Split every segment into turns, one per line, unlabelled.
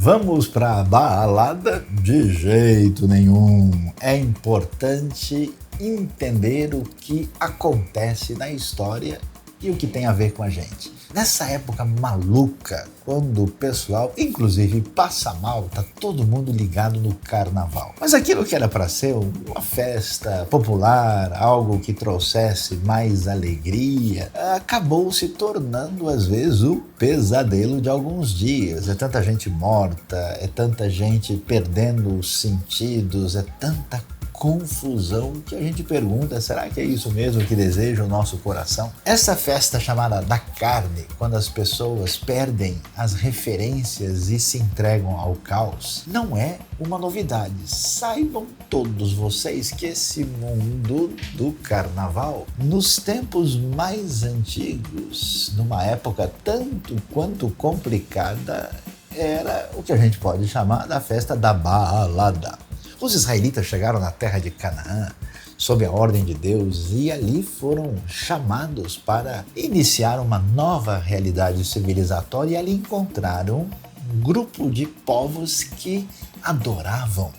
Vamos para a balada? De jeito nenhum. É importante entender o que acontece na história e o que tem a ver com a gente. Nessa época maluca, quando o pessoal, inclusive, passa mal, tá todo mundo ligado no carnaval. Mas aquilo que era para ser uma festa popular, algo que trouxesse mais alegria, acabou se tornando, às vezes, o pesadelo de alguns dias. É tanta gente morta, é tanta gente perdendo os sentidos, é tanta confusão que a gente pergunta, será que é isso mesmo que deseja o nosso coração? Essa festa chamada da carne, quando as pessoas perdem as referências e se entregam ao caos, não é uma novidade. Saibam todos vocês que esse mundo do carnaval, nos tempos mais antigos, numa época tanto quanto complicada, era o que a gente pode chamar da festa da balada. Os israelitas chegaram na terra de Canaã sob a ordem de Deus e ali foram chamados para iniciar uma nova realidade civilizatória e ali encontraram um grupo de povos que adoravam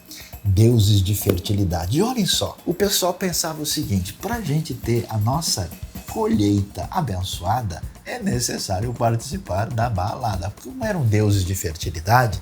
deuses de fertilidade. E olhem só, o pessoal pensava o seguinte, para a gente ter a nossa colheita abençoada, é necessário participar da balada. Como eram deuses de fertilidade,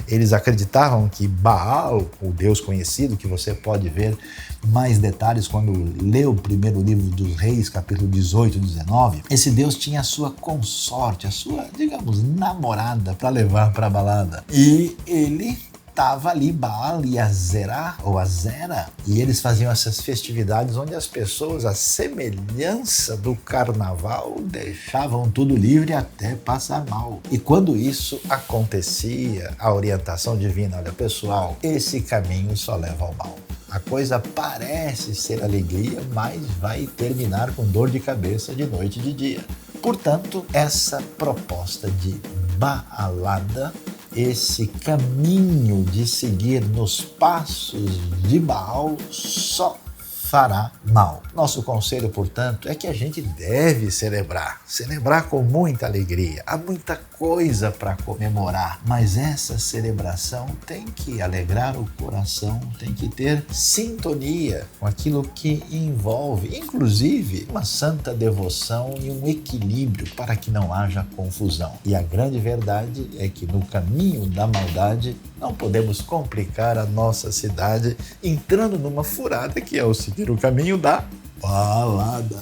eles acreditavam que Baal, o deus conhecido, que você pode ver mais detalhes quando lê o primeiro livro dos Reis, capítulo 18 e 19, esse deus tinha a sua consorte, a sua, digamos, namorada para levar para a balada. E ele estava ali, Baal e Azerá, ou Azera, e eles faziam essas festividades onde as pessoas, à semelhança do carnaval, deixavam tudo livre até passar mal. E quando isso acontecia, a orientação divina, olha pessoal, esse caminho só leva ao mal. A coisa parece ser alegria, mas vai terminar com dor de cabeça de noite e de dia. Portanto, essa proposta de balada, esse caminho de seguir nos passos de Baal só fará mal. Nosso conselho, portanto, é que a gente deve celebrar com muita alegria. Há muita coisa para comemorar, mas essa celebração tem que alegrar o coração, tem que ter sintonia com aquilo que envolve, inclusive, uma santa devoção e um equilíbrio para que não haja confusão. E a grande verdade é que no caminho da maldade não podemos complicar a nossa cidade entrando numa furada que é o seguir o caminho da balada.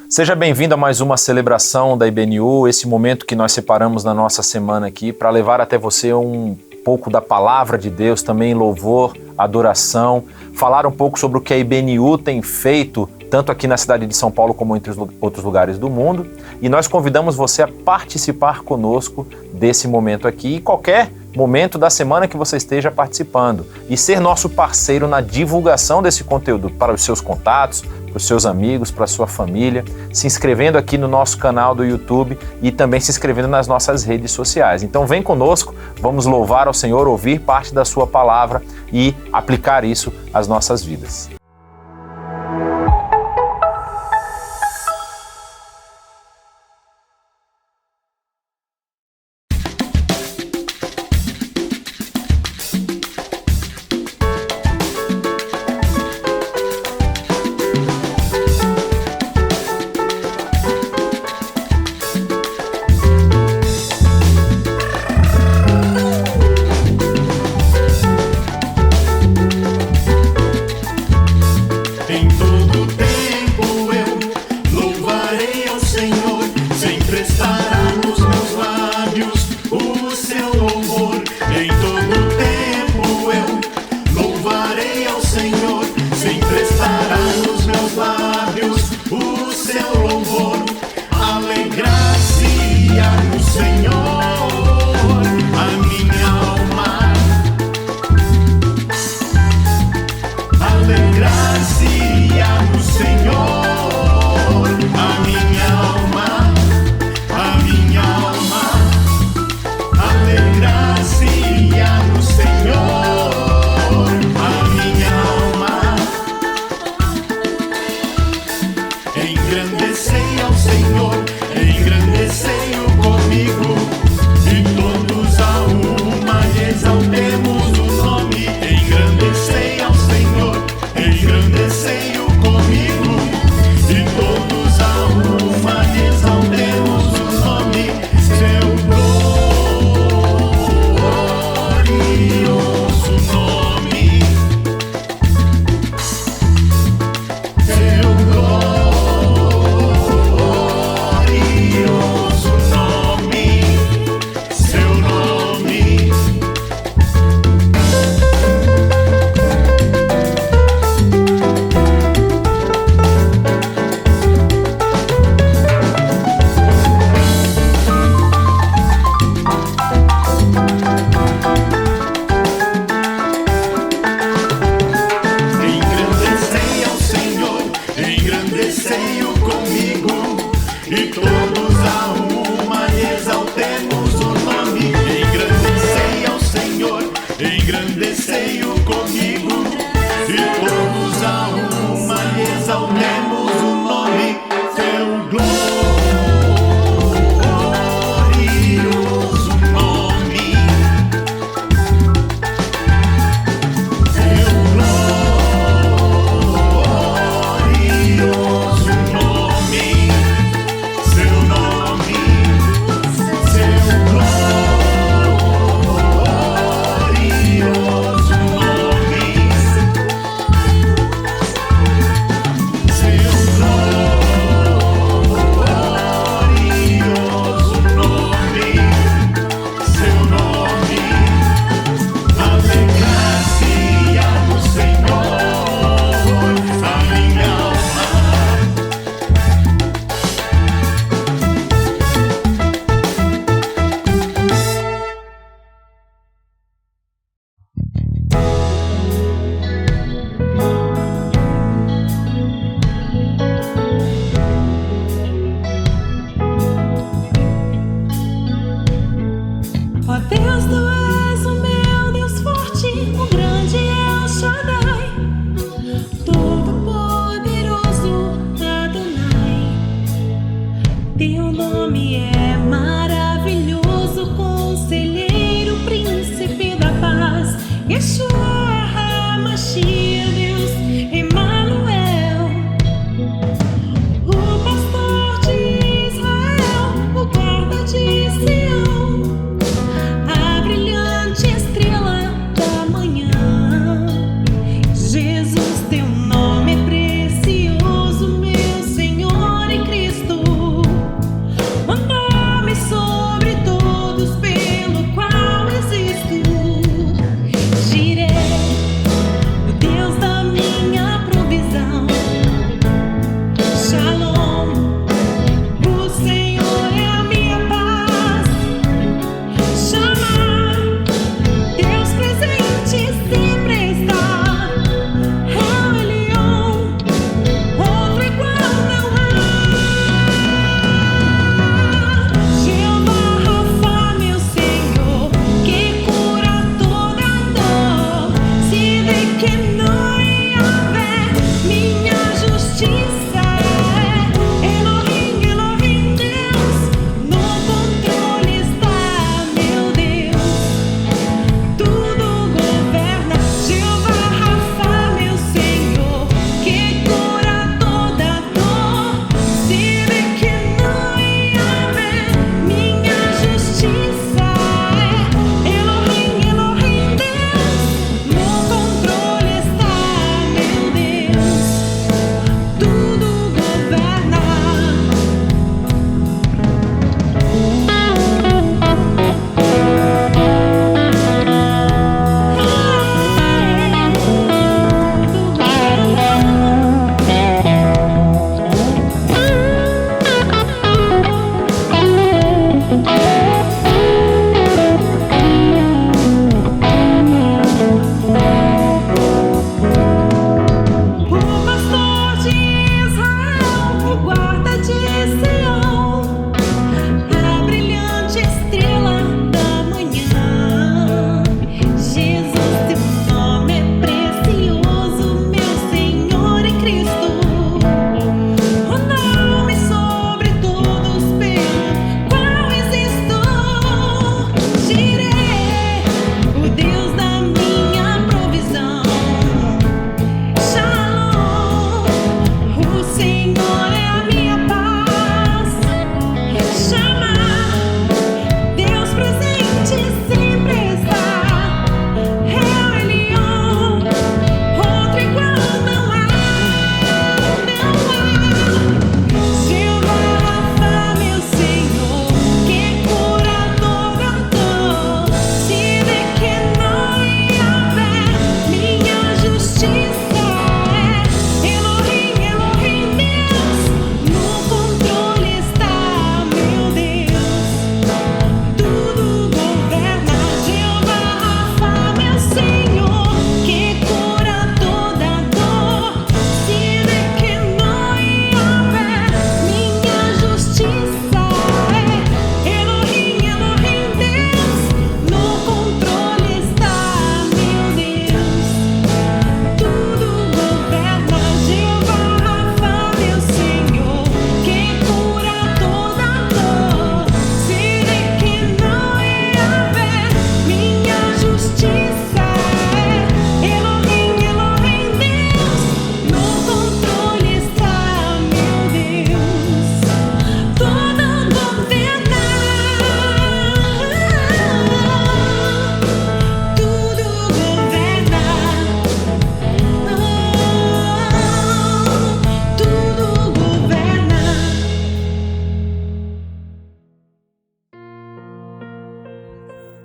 Seja bem-vindo a mais uma celebração da IBNU, esse momento que nós separamos na nossa semana aqui para levar até você um pouco da palavra de Deus, também louvor, adoração, falar um pouco sobre o que a IBNU tem feito, tanto aqui na cidade de São Paulo como em outros lugares do mundo. E nós convidamos você a participar conosco desse momento aqui e qualquer momento da semana que você esteja participando e ser nosso parceiro na divulgação desse conteúdo para os seus contatos, para os seus amigos, para a sua família, se inscrevendo aqui no nosso canal do YouTube e também se inscrevendo nas nossas redes sociais. Então vem conosco, vamos louvar ao Senhor, ouvir parte da sua palavra e aplicar isso às nossas vidas.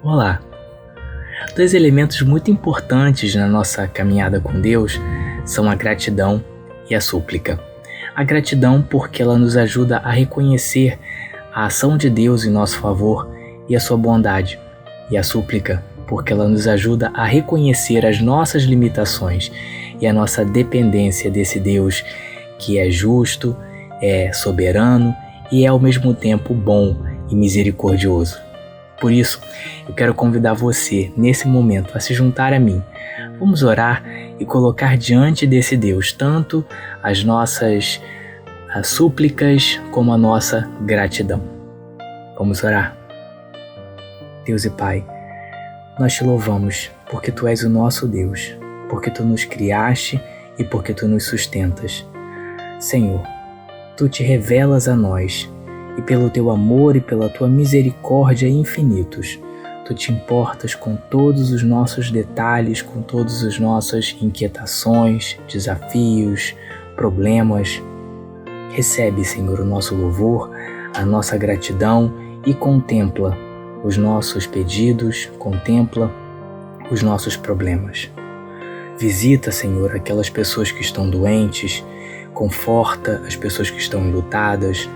Olá! Dois elementos muito importantes na nossa caminhada com Deus são a gratidão e a súplica. A gratidão porque ela nos ajuda a reconhecer a ação de Deus em nosso favor e a sua bondade. E a súplica porque ela nos ajuda a reconhecer as nossas limitações e a nossa dependência desse Deus que é justo, é soberano e é ao mesmo tempo bom e misericordioso. Por isso, eu quero convidar você, nesse momento, a se juntar a mim. Vamos orar e colocar diante desse Deus tanto as nossas súplicas como a nossa gratidão. Vamos orar. Deus e Pai, nós te louvamos porque Tu és o nosso Deus, porque Tu nos criaste e porque Tu nos sustentas. Senhor, Tu te revelas a nós e pelo Teu amor e pela Tua misericórdia infinitos, Tu te importas com todos os nossos detalhes, com todas as nossas inquietações, desafios, problemas. Recebe, Senhor, o nosso louvor, a nossa gratidão e contempla os nossos pedidos, contempla os nossos problemas. Visita, Senhor, aquelas pessoas que estão doentes, conforta as pessoas que estão enlutadas,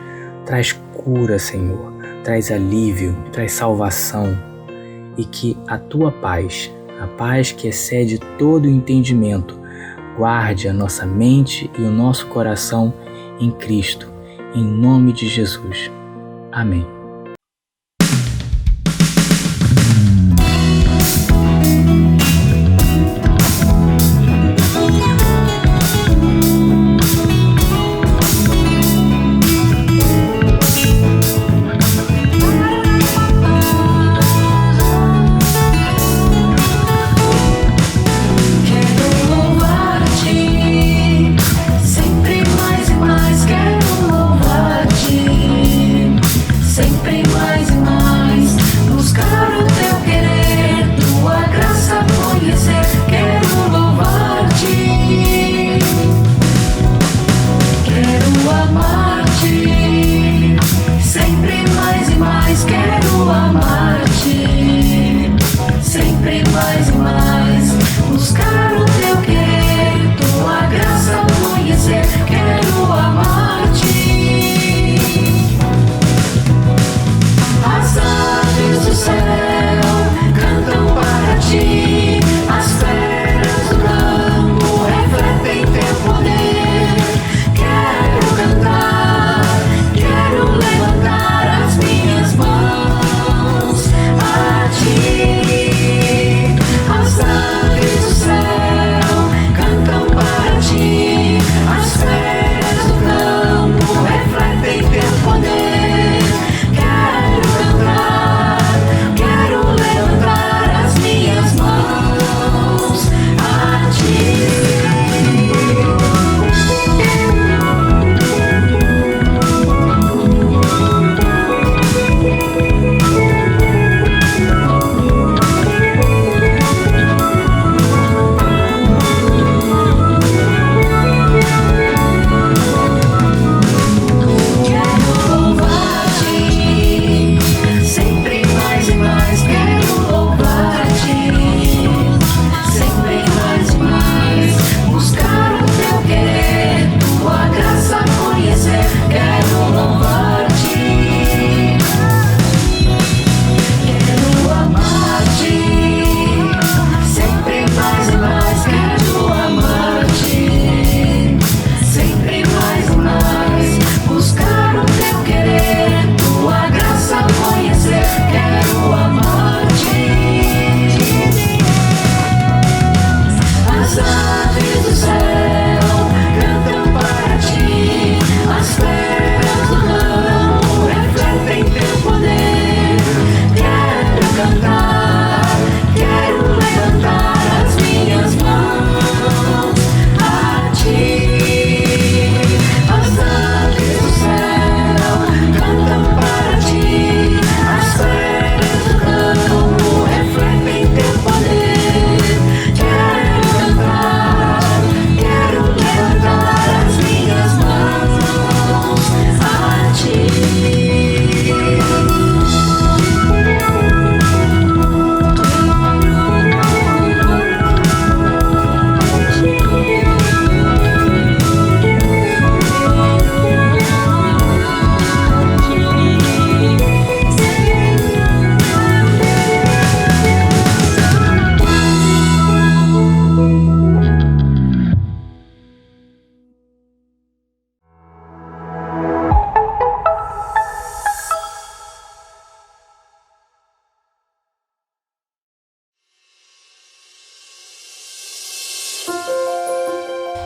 traz cura, Senhor, traz alívio, traz salvação e que a Tua paz, a paz que excede todo o entendimento, guarde a nossa mente e o nosso coração em Cristo, em nome de Jesus. Amém.
Sempre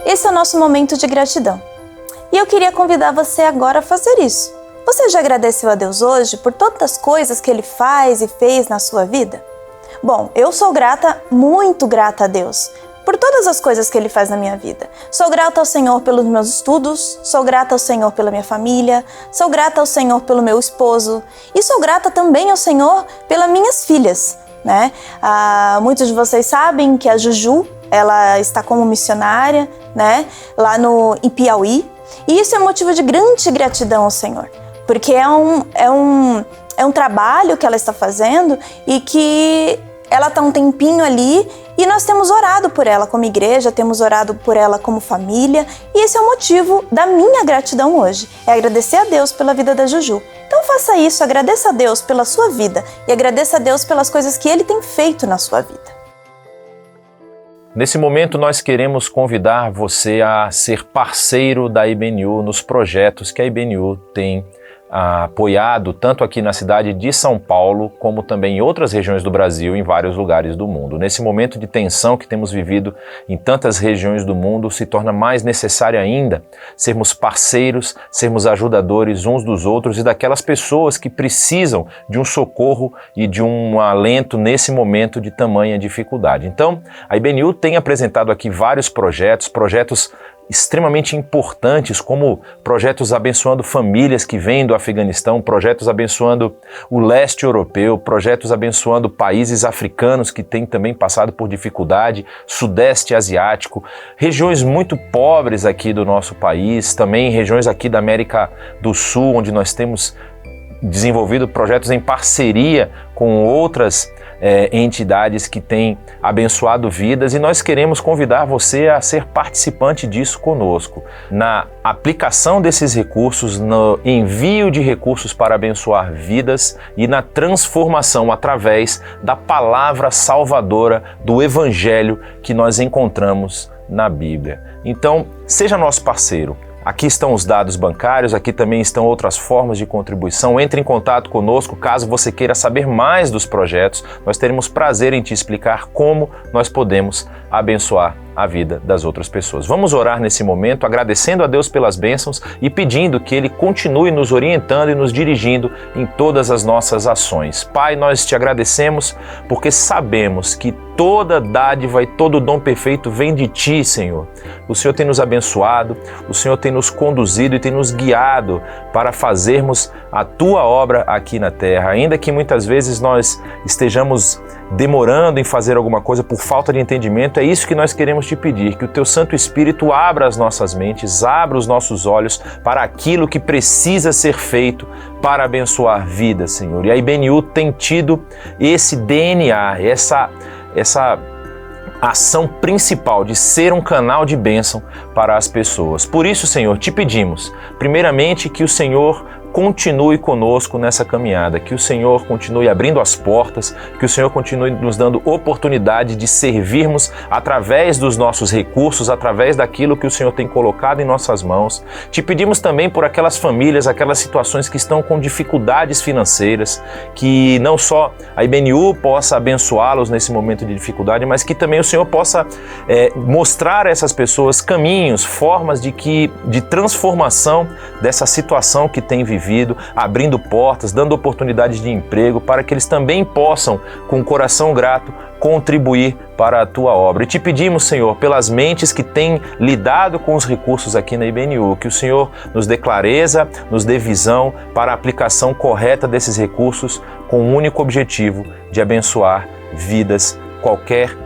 esse é o nosso momento de gratidão. E eu queria convidar você agora a fazer isso. Você já agradeceu a Deus hoje por todas as coisas que Ele faz e fez na sua vida? Bom, eu sou grata, muito grata a Deus, por todas as coisas que Ele faz na minha vida. Sou grata ao Senhor pelos meus estudos, sou grata ao Senhor pela minha família, sou grata ao Senhor pelo meu esposo e sou grata também ao Senhor pelas minhas filhas, né? Muitos de vocês sabem que a Juju, ela está como missionária, né, lá em Piauí, e isso é motivo de grande gratidão ao Senhor, porque é um trabalho que ela está fazendo e que ela está um tempinho ali e nós temos orado por ela como igreja, temos orado por ela como família e esse é o motivo da minha gratidão hoje, é agradecer a Deus pela vida da Juju. Então faça isso, agradeça a Deus pela sua vida e agradeça a Deus pelas coisas que Ele tem feito na sua vida.
Nesse momento nós queremos convidar você a ser parceiro da IBNU nos projetos que a IBNU tem apoiado tanto aqui na cidade de São Paulo, como também em outras regiões do Brasil, em vários lugares do mundo. Nesse momento de tensão que temos vivido em tantas regiões do mundo, se torna mais necessário ainda sermos parceiros, sermos ajudadores uns dos outros e daquelas pessoas que precisam de um socorro e de um alento nesse momento de tamanha dificuldade. Então, a IBNU tem apresentado aqui vários projetos extremamente importantes, como projetos abençoando famílias que vêm do Afeganistão, projetos abençoando o leste europeu, projetos abençoando países africanos que têm também passado por dificuldade, sudeste asiático, regiões muito pobres aqui do nosso país, também regiões aqui da América do Sul, onde nós temos desenvolvido projetos em parceria com outras entidades que têm abençoado vidas e nós queremos convidar você a ser participante disso conosco, na aplicação desses recursos, no envio de recursos para abençoar vidas e na transformação através da palavra salvadora do Evangelho que nós encontramos na Bíblia. Então, seja nosso parceiro. Aqui estão os dados bancários, aqui também estão outras formas de contribuição. Entre em contato conosco caso você queira saber mais dos projetos. Nós teremos prazer em te explicar como nós podemos abençoar a vida das outras pessoas. Vamos orar nesse momento, agradecendo a Deus pelas bênçãos e pedindo que Ele continue nos orientando e nos dirigindo em todas as nossas ações. Pai, nós te agradecemos porque sabemos que toda dádiva e todo dom perfeito vem de Ti, Senhor. O Senhor tem nos abençoado, o Senhor tem nos conduzido e tem nos guiado para fazermos a Tua obra aqui na terra. Ainda que muitas vezes nós estejamos demorando em fazer alguma coisa por falta de entendimento, é isso que nós queremos te pedir, que o Teu Santo Espírito abra as nossas mentes, abra os nossos olhos para aquilo que precisa ser feito para abençoar vidas, Senhor. E a IBNU tem tido esse DNA, essa ação principal de ser um canal de bênção para as pessoas. Por isso, Senhor, te pedimos, primeiramente, que o Senhor continue conosco nessa caminhada, que o Senhor continue abrindo as portas, que o Senhor continue nos dando oportunidade de servirmos através dos nossos recursos, através daquilo que o Senhor tem colocado em nossas mãos. Te pedimos também por aquelas famílias, aquelas situações que estão com dificuldades financeiras, que não só a IBNU possa abençoá-los nesse momento de dificuldade, mas que também o Senhor possa mostrar a essas pessoas caminhos, formas de transformação dessa situação que tem vivido, abrindo portas, dando oportunidades de emprego para que eles também possam, com o coração grato, contribuir para a Tua obra. E te pedimos, Senhor, pelas mentes que têm lidado com os recursos aqui na IBNU, que o Senhor nos dê clareza, nos dê visão para a aplicação correta desses recursos com o único objetivo de abençoar vidas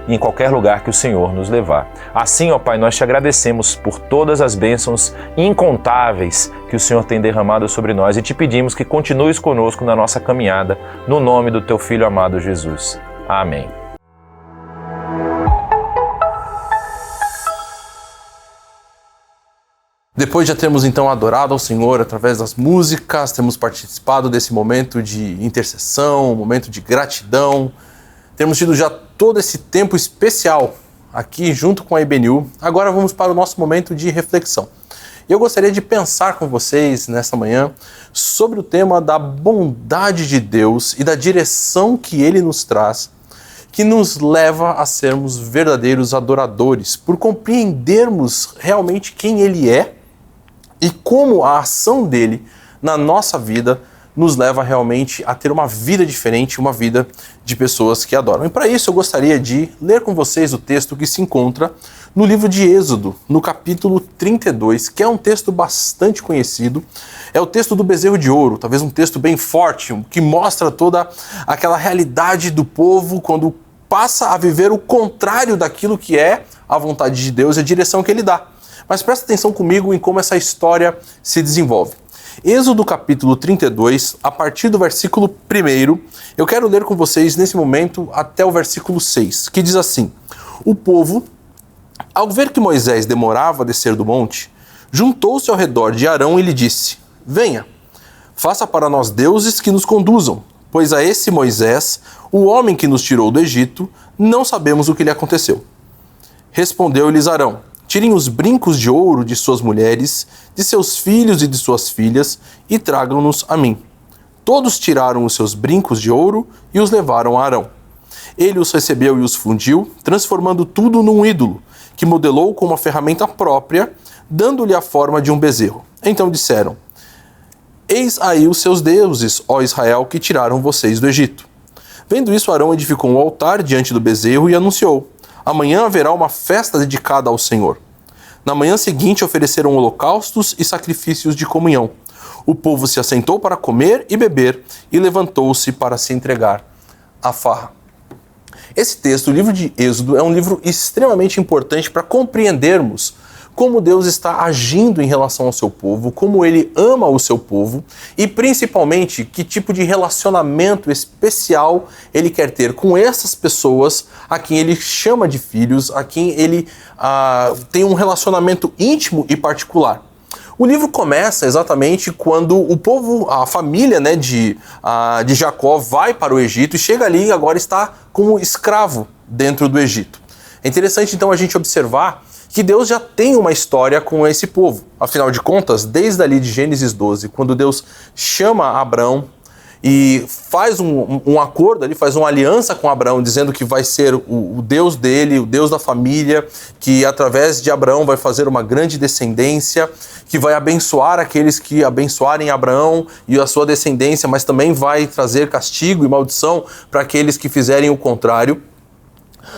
em qualquer lugar que o Senhor nos levar. Assim, ó Pai, nós te agradecemos por todas as bênçãos incontáveis que o Senhor tem derramado sobre nós e te pedimos que continues conosco na nossa caminhada, no nome do Teu Filho amado Jesus. Amém.
Depois de termos então adorado ao Senhor através das músicas, temos participado desse momento de intercessão, momento de gratidão, temos tido já todo esse tempo especial aqui junto com a IBNU. Agora vamos para o nosso momento de reflexão. Eu gostaria de pensar com vocês nesta manhã sobre o tema da bondade de Deus e da direção que Ele nos traz que nos leva a sermos verdadeiros adoradores, por compreendermos realmente quem Ele é e como a ação dele na nossa vida nos leva realmente a ter uma vida diferente, uma vida de pessoas que adoram. E para isso eu gostaria de ler com vocês o texto que se encontra no livro de Êxodo, no capítulo 32, que é um texto bastante conhecido. É o texto do bezerro de ouro, talvez um texto bem forte, que mostra toda aquela realidade do povo quando passa a viver o contrário daquilo que é a vontade de Deus e a direção que Ele dá. Mas presta atenção comigo em como essa história se desenvolve. Êxodo capítulo 32, a partir do versículo 1, eu quero ler com vocês nesse momento até o versículo 6, que diz assim: O povo, ao ver que Moisés demorava a descer do monte, juntou-se ao redor de Arão e lhe disse: Venha, faça para nós deuses que nos conduzam, pois a esse Moisés, o homem que nos tirou do Egito, não sabemos o que lhe aconteceu. Respondeu-lhes Arão: Tirem os brincos de ouro de suas mulheres, de seus filhos e de suas filhas, e tragam-nos a mim. Todos tiraram os seus brincos de ouro e os levaram a Arão. Ele os recebeu e os fundiu, transformando tudo num ídolo, que modelou com uma ferramenta própria, dando-lhe a forma de um bezerro. Então disseram: Eis aí os seus deuses, ó Israel, que tiraram vocês do Egito. Vendo isso, Arão edificou um altar diante do bezerro e anunciou: Amanhã haverá uma festa dedicada ao Senhor. Na manhã seguinte ofereceram holocaustos e sacrifícios de comunhão. O povo se assentou para comer e beber e levantou-se para se entregar à farra. Esse texto, o livro de Êxodo, é um livro extremamente importante para compreendermos como Deus está agindo em relação ao seu povo, como Ele ama o seu povo e, principalmente, que tipo de relacionamento especial Ele quer ter com essas pessoas a quem Ele chama de filhos, a quem Ele tem um relacionamento íntimo e particular. O livro começa exatamente quando o povo, a família de Jacó vai para o Egito e chega ali e agora está como escravo dentro do Egito. É interessante então a gente observar que Deus já tem uma história com esse povo. Afinal de contas, desde ali de Gênesis 12, quando Deus chama Abrão e faz um acordo ali, faz uma aliança com Abrão, dizendo que vai ser o Deus dele, o Deus da família, que através de Abrão vai fazer uma grande descendência, que vai abençoar aqueles que abençoarem Abraão e a sua descendência, mas também vai trazer castigo e maldição para aqueles que fizerem o contrário.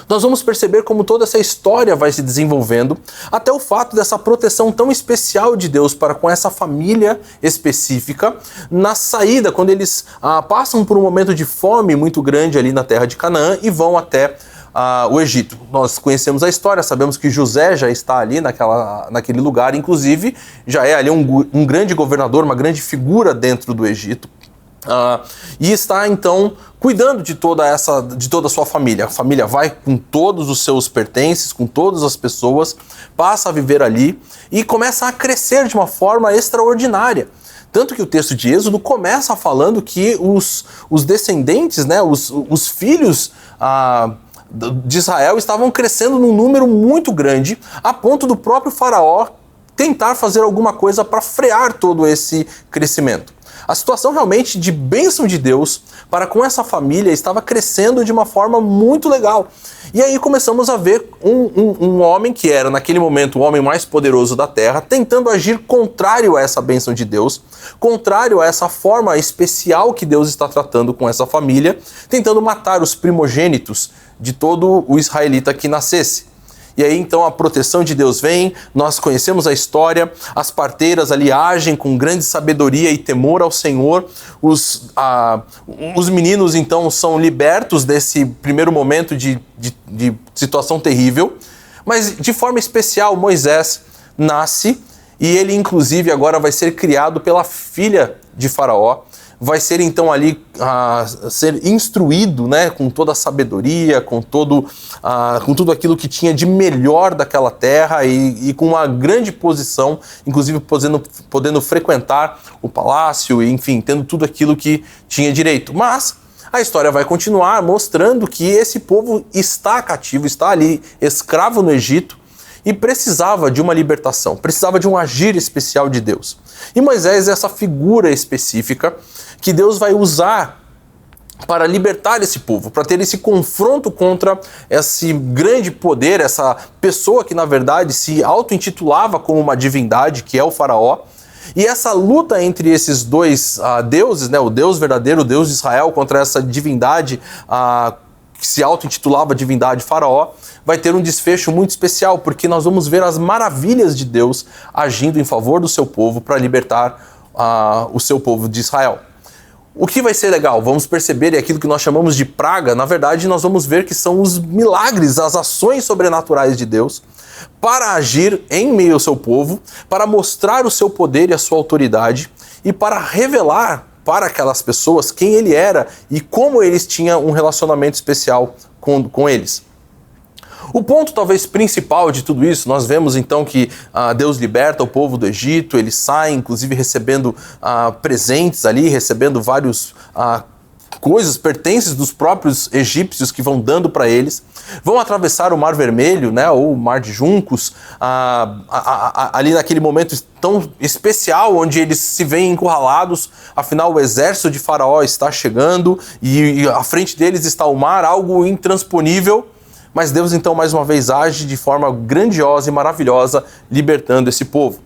Nós vamos perceber como toda essa história vai se desenvolvendo, até o fato dessa proteção tão especial de Deus para com essa família específica, na saída, quando eles passam por um momento de fome muito grande ali na terra de Canaã e vão até o Egito. Nós conhecemos a história, sabemos que José já está ali naquele lugar, inclusive já é ali um grande governador, uma grande figura dentro do Egito. E está então cuidando de toda a sua família. A família vai com todos os seus pertences, com todas as pessoas, passa a viver ali e começa a crescer de uma forma extraordinária. Tanto que o texto de Êxodo começa falando que os descendentes, os filhos de Israel estavam crescendo num número muito grande, a ponto do próprio faraó tentar fazer alguma coisa para frear todo esse crescimento. A situação realmente de bênção de Deus para com essa família estava crescendo de uma forma muito legal. E aí começamos a ver um homem que era naquele momento o homem mais poderoso da terra, tentando agir contrário a essa bênção de Deus, contrário a essa forma especial que Deus está tratando com essa família, tentando matar os primogênitos de todo o israelita que nascesse. E aí então a proteção de Deus vem, nós conhecemos a história, as parteiras ali agem com grande sabedoria e temor ao Senhor, os meninos então são libertos desse primeiro momento de situação terrível, mas de forma especial Moisés nasce e ele inclusive agora vai ser criado pela filha de Faraó, vai ser então ali ser instruído, com toda a sabedoria, com tudo aquilo que tinha de melhor daquela terra e com uma grande posição, inclusive podendo frequentar o palácio, enfim, tendo tudo aquilo que tinha direito. Mas a história vai continuar mostrando que esse povo está cativo, está ali escravo no Egito, e precisava de uma libertação, precisava de um agir especial de Deus. E Moisés é essa figura específica que Deus vai usar para libertar esse povo, para ter esse confronto contra esse grande poder, essa pessoa que na verdade se auto-intitulava como uma divindade, que é o faraó. E essa luta entre esses dois deuses, né, o Deus verdadeiro, o Deus de Israel, contra essa divindade que se auto-intitulava divindade faraó, vai ter um desfecho muito especial, porque nós vamos ver as maravilhas de Deus agindo em favor do seu povo para libertar o seu povo de Israel. O que vai ser legal? Vamos perceber, e aquilo que nós chamamos de praga, na verdade nós vamos ver que são os milagres, as ações sobrenaturais de Deus para agir em meio ao seu povo, para mostrar o seu poder e a sua autoridade e para revelar para aquelas pessoas quem ele era e como eles tinham um relacionamento especial com eles. O ponto talvez principal de tudo isso, nós vemos então que Deus liberta o povo do Egito, eles saem inclusive recebendo presentes ali, recebendo vários coisas, pertences dos próprios egípcios que vão dando para eles, vão atravessar o Mar Vermelho, né, ou o Mar de Juncos, ali naquele momento tão especial onde eles se veem encurralados, afinal o exército de Faraó está chegando e à frente deles está o mar, algo intransponível. Mas Deus então mais uma vez age de forma grandiosa e maravilhosa, libertando esse povo.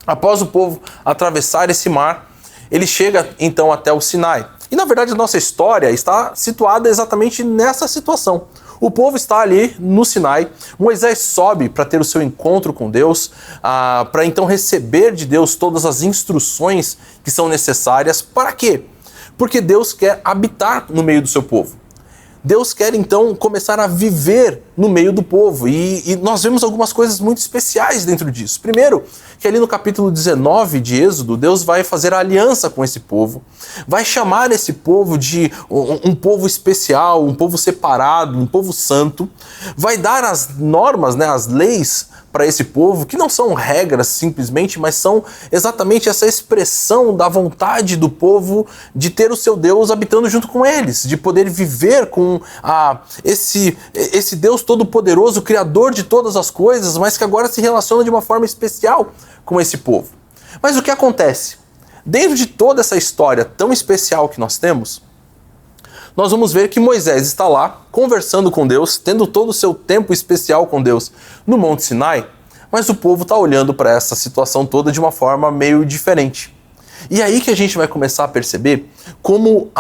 Após o povo atravessar esse mar, ele chega então até o Sinai. E na verdade a nossa história está situada exatamente nessa situação. O povo está ali no Sinai, Moisés sobe para ter o seu encontro com Deus, para então receber de Deus todas as instruções que são necessárias. Para quê? Porque Deus quer habitar no meio do seu povo. Deus quer então começar a viver no meio do povo e nós vemos algumas coisas muito especiais dentro disso. Primeiro, que ali no capítulo 19 de Êxodo, Deus vai fazer a aliança com esse povo, vai chamar esse povo de um povo especial, um povo separado, um povo santo, vai dar as normas, né, as leis para esse povo, que não são regras simplesmente, mas são exatamente essa expressão da vontade do povo de ter o seu Deus habitando junto com eles, de poder viver com esse Deus todo-poderoso, criador de todas as coisas, mas que agora se relaciona de uma forma especial com esse povo. Mas o que acontece? Dentro de toda essa história tão especial que nós temos, nós vamos ver que Moisés está lá, conversando com Deus, tendo todo o seu tempo especial com Deus no Monte Sinai, mas o povo está olhando para essa situação toda de uma forma meio diferente. E é aí que a gente vai começar a perceber como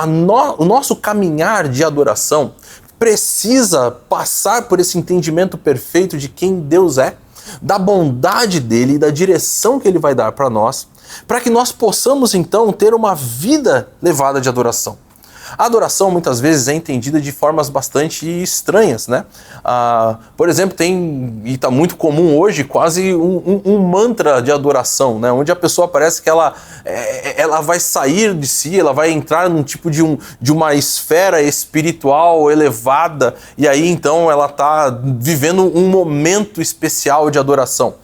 o nosso caminhar de adoração precisa passar por esse entendimento perfeito de quem Deus é, da bondade dele e da direção que ele vai dar para nós, para que nós possamos então ter uma vida levada de adoração. A adoração muitas vezes é entendida de formas bastante estranhas, né? Por exemplo, e está muito comum hoje, quase um mantra de adoração, né? Onde a pessoa parece que ela vai sair de si, ela vai entrar num tipo de uma esfera espiritual elevada, e aí então ela está vivendo um momento especial de adoração.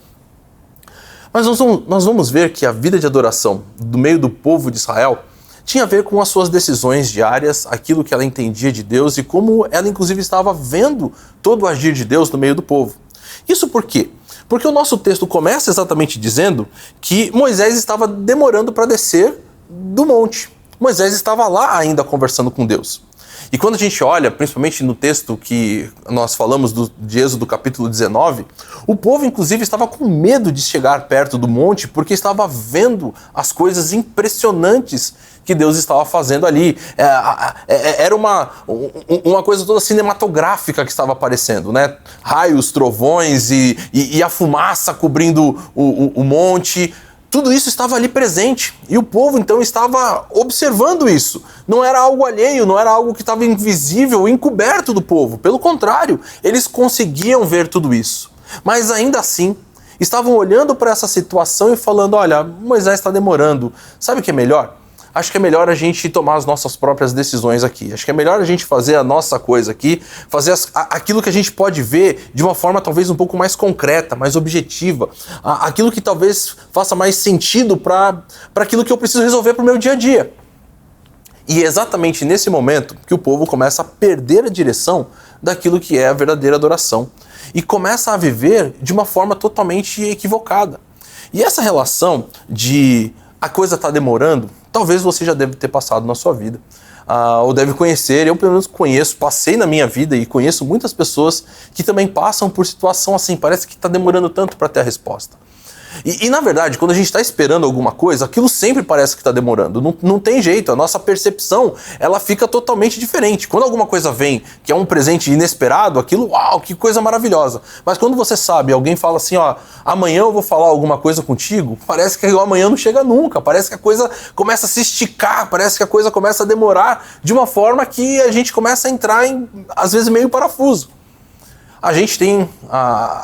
Mas nós vamos ver que a vida de adoração do meio do povo de Israel tinha a ver com as suas decisões diárias, aquilo que ela entendia de Deus e como ela inclusive estava vendo todo o agir de Deus no meio do povo. Isso por quê? Porque o nosso texto começa exatamente dizendo que Moisés estava demorando para descer do monte. Moisés estava lá ainda conversando com Deus. E quando a gente olha, principalmente no texto que nós falamos de Êxodo capítulo 19, o povo inclusive estava com medo de chegar perto do monte porque estava vendo as coisas impressionantes que Deus estava fazendo ali. Era uma coisa toda cinematográfica que estava aparecendo, né? Raios, trovões e a fumaça cobrindo o monte. Tudo isso estava ali presente e o povo então estava observando isso. Não era algo alheio, não era algo que estava invisível, encoberto do povo. Pelo contrário, eles conseguiam ver tudo isso. Mas ainda assim, estavam olhando para essa situação e falando, olha, Moisés está demorando. Sabe o que é melhor? Acho que é melhor a gente tomar as nossas próprias decisões aqui. Acho que é melhor a gente fazer a nossa coisa aqui, fazer aquilo que a gente pode ver de uma forma talvez um pouco mais concreta, mais objetiva. Aquilo que talvez faça mais sentido para aquilo que eu preciso resolver para o meu dia a dia. E é exatamente nesse momento que o povo começa a perder a direção daquilo que é a verdadeira adoração. E começa a viver de uma forma totalmente equivocada. E essa relação de a coisa está demorando, talvez você já deve ter passado na sua vida. ou deve conhecer, eu pelo menos conheço, passei na minha vida e conheço muitas pessoas que também passam por situação assim, parece que está demorando tanto para ter a resposta. E na verdade, quando a gente está esperando alguma coisa, aquilo sempre parece que está demorando. Não tem jeito, a nossa percepção ela fica totalmente diferente. Quando alguma coisa vem que é um presente inesperado, aquilo, uau, que coisa maravilhosa. Mas quando você sabe, alguém fala assim, ó, amanhã eu vou falar alguma coisa contigo, parece que o amanhã não chega nunca, parece que a coisa começa a se esticar, parece que a coisa começa a demorar de uma forma que a gente começa a entrar em, às vezes, meio parafuso. A gente tem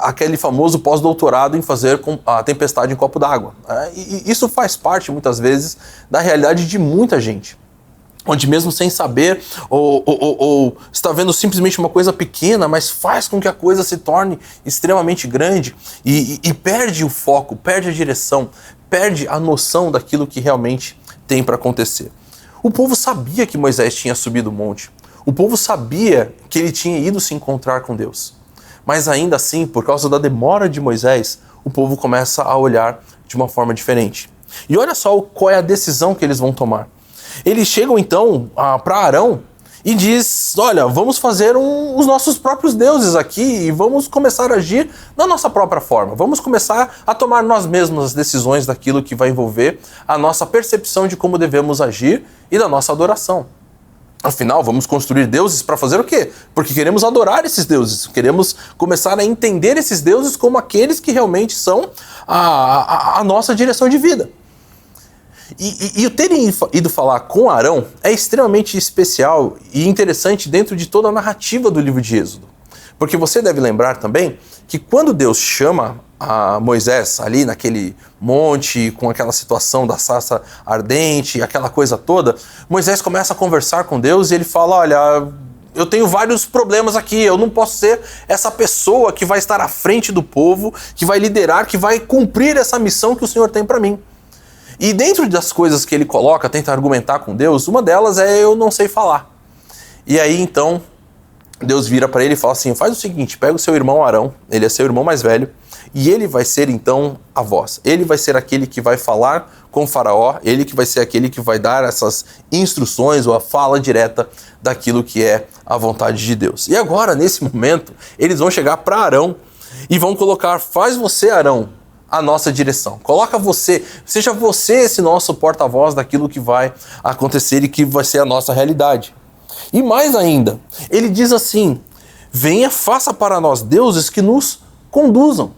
aquele famoso pós-doutorado em fazer a tempestade em copo d'água. E isso faz parte, muitas vezes, da realidade de muita gente. Onde mesmo sem saber, ou está vendo simplesmente uma coisa pequena, mas faz com que a coisa se torne extremamente grande e perde o foco, perde a direção, perde a noção daquilo que realmente tem para acontecer. O povo sabia que Moisés tinha subido o monte. O povo sabia que ele tinha ido se encontrar com Deus. Mas ainda assim, por causa da demora de Moisés, o povo começa a olhar de uma forma diferente. E olha só qual é a decisão que eles vão tomar. Eles chegam então para Arão e diz, olha, vamos fazer os nossos próprios deuses aqui e vamos começar a agir da nossa própria forma. Vamos começar a tomar nós mesmos as decisões daquilo que vai envolver a nossa percepção de como devemos agir e da nossa adoração. Afinal, vamos construir deuses para fazer o quê? Porque queremos adorar esses deuses, queremos começar a entender esses deuses como aqueles que realmente são a nossa direção de vida. E o terem ido falar com Arão é extremamente especial e interessante dentro de toda a narrativa do livro de Êxodo. Porque você deve lembrar também que quando Deus chama a Moisés ali naquele monte, com aquela situação da sarça ardente, aquela coisa toda, Moisés começa a conversar com Deus e ele fala, olha, eu tenho vários problemas aqui, eu não posso ser essa pessoa que vai estar à frente do povo, que vai liderar, que vai cumprir essa missão que o Senhor tem para mim. E dentro das coisas que ele coloca, tenta argumentar com Deus, uma delas é eu não sei falar. E aí então Deus vira para ele e fala assim, faz o seguinte, pega o seu irmão Arão, ele é seu irmão mais velho, e ele vai ser então a voz. Ele vai ser aquele que vai falar com o faraó, ele que vai ser aquele que vai dar essas instruções ou a fala direta daquilo que é a vontade de Deus. E agora, nesse momento, eles vão chegar para Arão e vão colocar, faz você, Arão, a nossa direção. Coloca você, seja você esse nosso porta-voz daquilo que vai acontecer e que vai ser a nossa realidade. E mais ainda, ele diz assim, venha, faça para nós deuses que nos conduzam.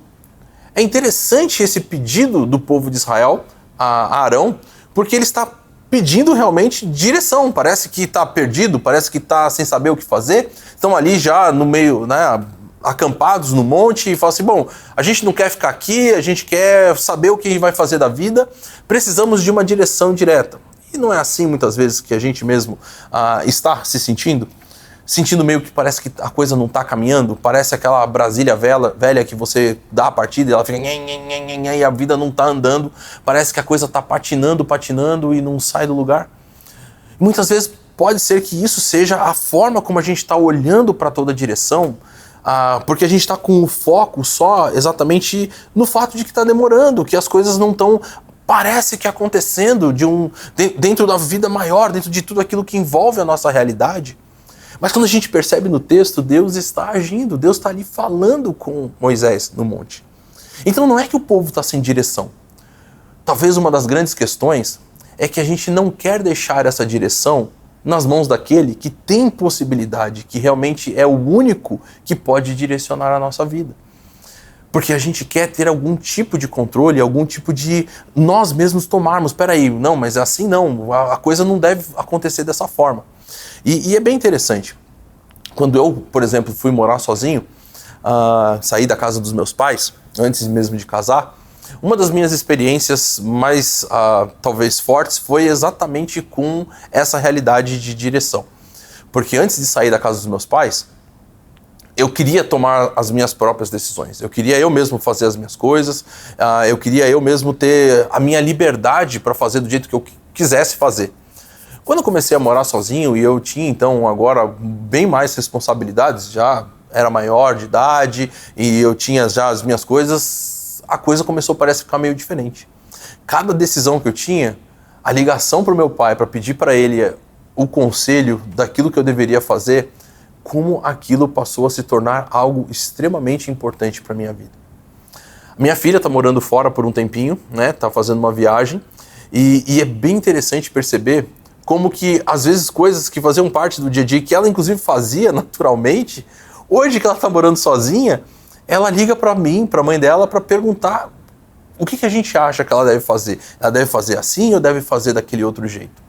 É interessante esse pedido do povo de Israel a Arão, porque ele está pedindo realmente direção. Parece que está perdido, parece que está sem saber o que fazer. Estão ali já no meio, né, acampados no monte e falam assim, bom, a gente não quer ficar aqui, a gente quer saber o que vai fazer da vida, precisamos de uma direção direta. E não é assim muitas vezes que a gente mesmo está se sentindo meio que parece que a coisa não está caminhando, parece aquela Brasília velha que você dá a partida e ela fica e a vida não está andando, parece que a coisa está patinando e não sai do lugar. E muitas vezes pode ser que isso seja a forma como a gente está olhando para toda a direção, porque a gente está com o foco só exatamente no fato de que está demorando, que as coisas não estão, parece que acontecendo dentro da vida maior, dentro de tudo aquilo que envolve a nossa realidade. Mas quando a gente percebe no texto, Deus está agindo, Deus está ali falando com Moisés no monte. Então não é que o povo está sem direção. Talvez uma das grandes questões é que a gente não quer deixar essa direção nas mãos daquele que tem possibilidade, que realmente é o único que pode direcionar a nossa vida. Porque a gente quer ter algum tipo de controle, algum tipo de nós mesmos tomarmos. Peraí, não, mas assim não, a coisa não deve acontecer dessa forma. E é bem interessante. Quando eu, por exemplo, fui morar sozinho, saí da casa dos meus pais, antes mesmo de casar, uma das minhas experiências mais, talvez, fortes foi exatamente com essa realidade de direção. Porque antes de sair da casa dos meus pais, eu queria tomar as minhas próprias decisões. Eu queria eu mesmo fazer as minhas coisas, eu queria eu mesmo ter a minha liberdade para fazer do jeito que eu quisesse fazer. Quando eu comecei a morar sozinho e eu tinha então agora bem mais responsabilidades, já era maior de idade e eu tinha já as minhas coisas, a coisa começou, parece, ficar meio diferente. Cada decisão que eu tinha, a ligação para o meu pai para pedir para ele o conselho daquilo que eu deveria fazer, como aquilo passou a se tornar algo extremamente importante para minha vida. Minha filha está morando fora por um tempinho, né? Está fazendo uma viagem e é bem interessante perceber como que às vezes coisas que faziam parte do dia a dia, que ela inclusive fazia naturalmente, hoje que ela está morando sozinha, ela liga para mim, para a mãe dela, para perguntar o que a gente acha que ela deve fazer. Ela deve fazer assim ou deve fazer daquele outro jeito?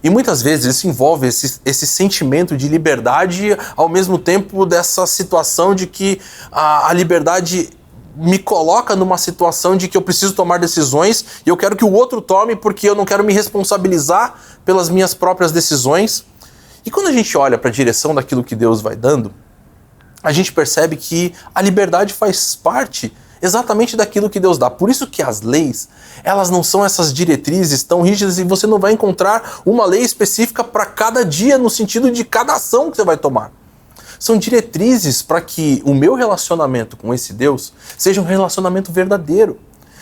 E muitas vezes isso envolve esse sentimento de liberdade, ao mesmo tempo dessa situação de que a liberdade me coloca numa situação de que eu preciso tomar decisões e eu quero que o outro tome porque eu não quero me responsabilizar pelas minhas próprias decisões. E quando a gente olha para a direção daquilo que Deus vai dando, a gente percebe que a liberdade faz parte exatamente daquilo que Deus dá. Por isso que as leis, elas não são essas diretrizes tão rígidas e você não vai encontrar uma lei específica para cada dia no sentido de cada ação que você vai tomar. São diretrizes para que o meu relacionamento com esse Deus seja um relacionamento verdadeiro,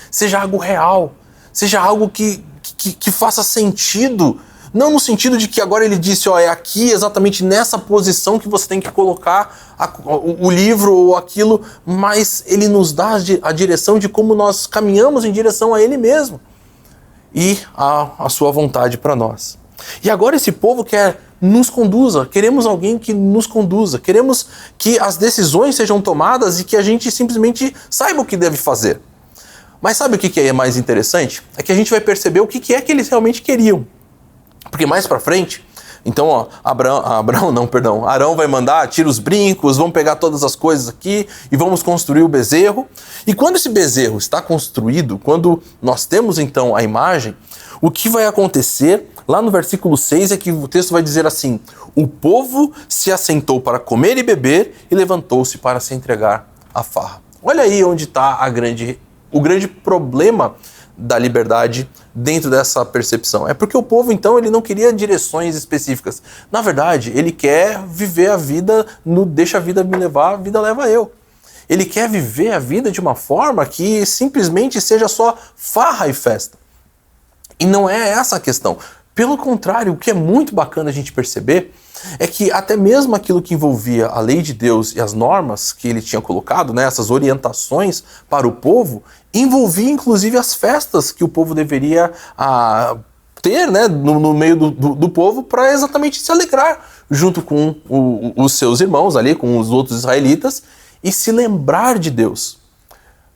seja algo real, seja algo que faça sentido. Não no sentido de que agora ele disse, é aqui exatamente nessa posição que você tem que colocar o livro ou aquilo, mas ele nos dá a direção de como nós caminhamos em direção a ele mesmo e a sua vontade para nós. E agora esse povo quer nos conduza, queremos alguém que nos conduza, queremos que as decisões sejam tomadas e que a gente simplesmente saiba o que deve fazer. Mas sabe o que é mais interessante? É que a gente vai perceber o que é que eles realmente queriam. Porque mais pra frente, então Arão vai mandar, tira os brincos, vamos pegar todas as coisas aqui e vamos construir o bezerro. E quando esse bezerro está construído, quando nós temos então a imagem, o que vai acontecer lá no versículo 6 é que o texto vai dizer assim: o povo se assentou para comer e beber e levantou-se para se entregar à farra. Olha aí onde está o grande problema da liberdade dentro dessa percepção. É porque o povo, então, ele não queria direções específicas. Na verdade, ele quer viver a vida no deixa a vida me levar, a vida leva eu. Ele quer viver a vida de uma forma que simplesmente seja só farra e festa. E não é essa a questão. Pelo contrário, o que é muito bacana a gente perceber é que até mesmo aquilo que envolvia a lei de Deus e as normas que ele tinha colocado, né, essas orientações para o povo, envolvia inclusive as festas que o povo deveria ter, né, no meio do povo para exatamente se alegrar junto com os seus irmãos ali, com os outros israelitas e se lembrar de Deus.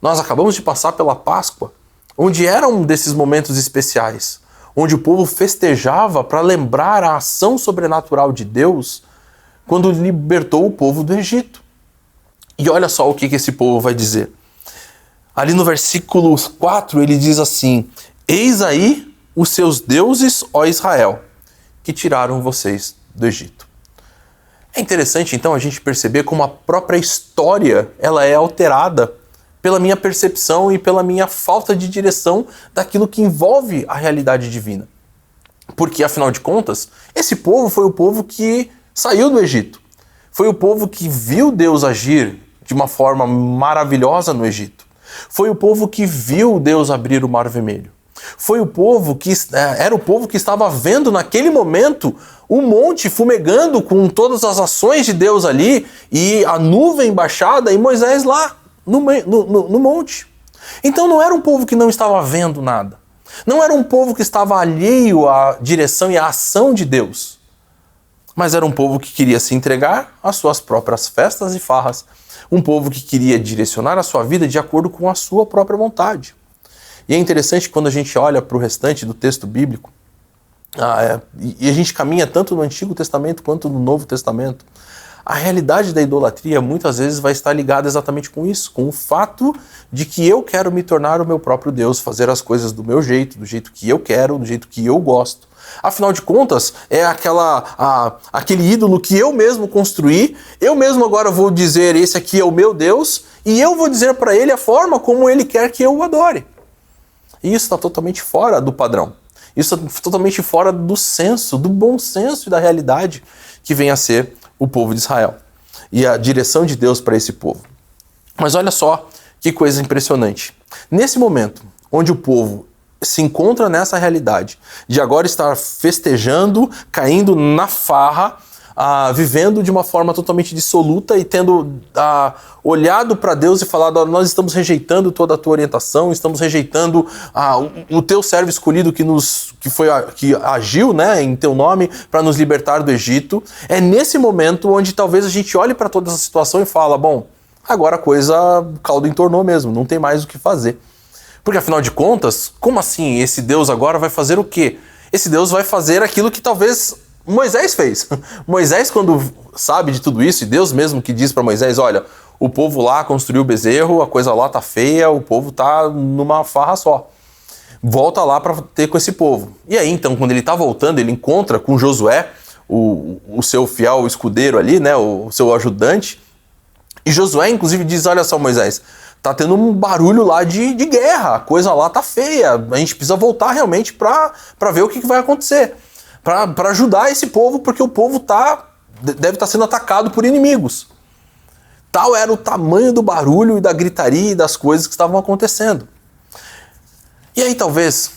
Nós acabamos de passar pela Páscoa, onde era um desses momentos especiais, onde o povo festejava para lembrar a ação sobrenatural de Deus quando libertou o povo do Egito. E olha só o que esse povo vai dizer. Ali no versículo 4 ele diz assim: eis aí os seus deuses, ó Israel, que tiraram vocês do Egito. É interessante então a gente perceber como a própria história ela é alterada pela minha percepção e pela minha falta de direção daquilo que envolve a realidade divina. Porque, afinal de contas, esse povo foi o povo que saiu do Egito. Foi o povo que viu Deus agir de uma forma maravilhosa no Egito. Foi o povo que viu Deus abrir o Mar Vermelho. Foi o povo que era o povo que estava vendo naquele momento o monte fumegando com todas as ações de Deus ali e a nuvem baixada e Moisés lá no monte. Então não era um povo que não estava vendo nada. Não era um povo que estava alheio à direção e à ação de Deus. Mas era um povo que queria se entregar às suas próprias festas e farras. Um povo que queria direcionar a sua vida de acordo com a sua própria vontade. E é interessante quando a gente olha para o restante do texto bíblico, e a gente caminha tanto no Antigo Testamento quanto no Novo Testamento, a realidade da idolatria muitas vezes vai estar ligada exatamente com isso, com o fato de que eu quero me tornar o meu próprio Deus, fazer as coisas do meu jeito, do jeito que eu quero, do jeito que eu gosto. Afinal de contas, é aquele ídolo que eu mesmo construí, eu mesmo agora vou dizer esse aqui é o meu Deus, e eu vou dizer para ele a forma como ele quer que eu o adore. E isso está totalmente fora do padrão. Isso está totalmente fora do senso, do bom senso e da realidade que vem a ser o povo de Israel e a direção de Deus para esse povo. Mas olha só que coisa impressionante. Nesse momento onde o povo se encontra nessa realidade de agora estar festejando, caindo na farra, vivendo de uma forma totalmente dissoluta e tendo olhado para Deus e falado: nós estamos rejeitando toda a tua orientação, estamos rejeitando o teu servo escolhido que agiu, né, em teu nome para nos libertar do Egito. É nesse momento onde talvez a gente olhe para toda essa situação e fala: bom, agora o caldo entornou mesmo, não tem mais o que fazer. Porque afinal de contas, como assim esse Deus agora vai fazer o quê? Esse Deus vai fazer aquilo que talvez Moisés fez. Moisés, quando sabe de tudo isso, e Deus mesmo que diz para Moisés: olha, o povo lá construiu o bezerro, a coisa lá tá feia, o povo tá numa farra só. Volta lá para ter com esse povo. E aí, então, quando ele tá voltando, ele encontra com Josué, o seu fiel escudeiro ali, né, o seu ajudante. E Josué, inclusive, diz: olha só, Moisés, tá tendo um barulho lá de guerra, a coisa lá tá feia, a gente precisa voltar realmente para ver o que vai acontecer. Para ajudar esse povo, porque o povo deve estar sendo atacado por inimigos. Tal era o tamanho do barulho e da gritaria e das coisas que estavam acontecendo. E aí talvez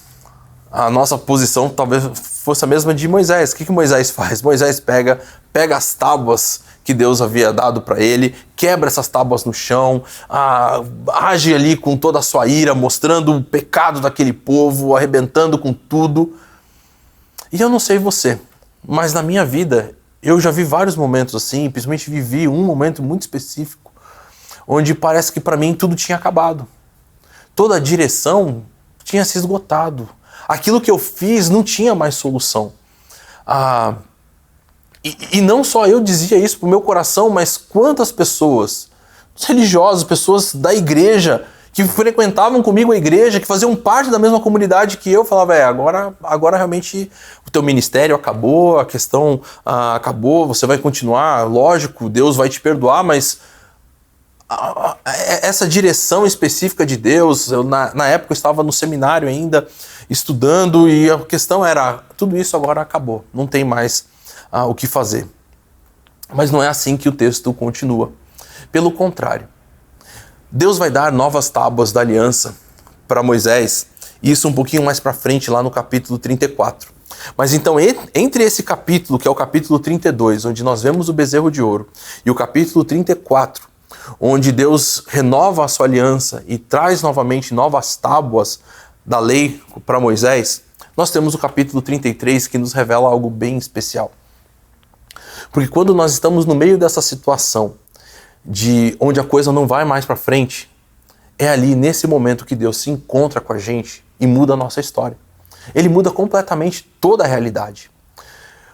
a nossa posição talvez fosse a mesma de Moisés. O que Moisés faz? Moisés pega as tábuas que Deus havia dado para ele, quebra essas tábuas no chão, age ali com toda a sua ira, mostrando o pecado daquele povo, arrebentando com tudo. E eu não sei você, mas na minha vida eu já vi vários momentos assim, principalmente vivi um momento muito específico, onde parece que para mim tudo tinha acabado. Toda a direção tinha se esgotado. Aquilo que eu fiz não tinha mais solução. E não só eu dizia isso pro meu coração, mas quantas pessoas, os religiosos, pessoas da igreja, que frequentavam comigo a igreja, que faziam parte da mesma comunidade que eu, falava: agora realmente o teu ministério acabou, a questão acabou, você vai continuar, lógico, Deus vai te perdoar, mas essa direção específica de Deus, na época eu estava no seminário ainda, estudando, e a questão era: tudo isso agora acabou, não tem mais o que fazer. Mas não é assim que o texto continua. Pelo contrário, Deus vai dar novas tábuas da aliança para Moisés, isso um pouquinho mais para frente, lá no capítulo 34. Mas então, entre esse capítulo, que é o capítulo 32, onde nós vemos o bezerro de ouro, e o capítulo 34, onde Deus renova a sua aliança e traz novamente novas tábuas da lei para Moisés, nós temos o capítulo 33, que nos revela algo bem especial. Porque quando nós estamos no meio dessa situação, de onde a coisa não vai mais para frente, é ali, nesse momento, que Deus se encontra com a gente e muda a nossa história. Ele muda completamente toda a realidade.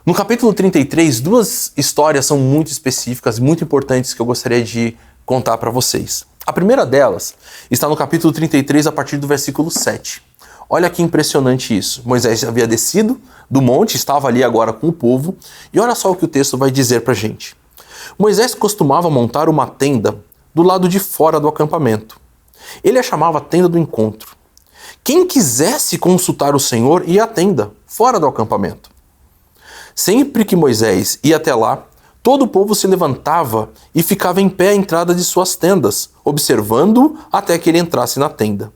No capítulo 33, duas histórias são muito específicas, muito importantes, que eu gostaria de contar para vocês. A primeira delas está no capítulo 33, a partir do versículo 7. Olha que impressionante isso. Moisés havia descido do monte, estava ali agora com o povo, e olha só o que o texto vai dizer para a gente. Moisés costumava montar uma tenda do lado de fora do acampamento. Ele a chamava tenda do encontro. Quem quisesse consultar o Senhor ia à tenda, fora do acampamento. Sempre que Moisés ia até lá, todo o povo se levantava e ficava em pé à entrada de suas tendas, observando até que ele entrasse na tenda.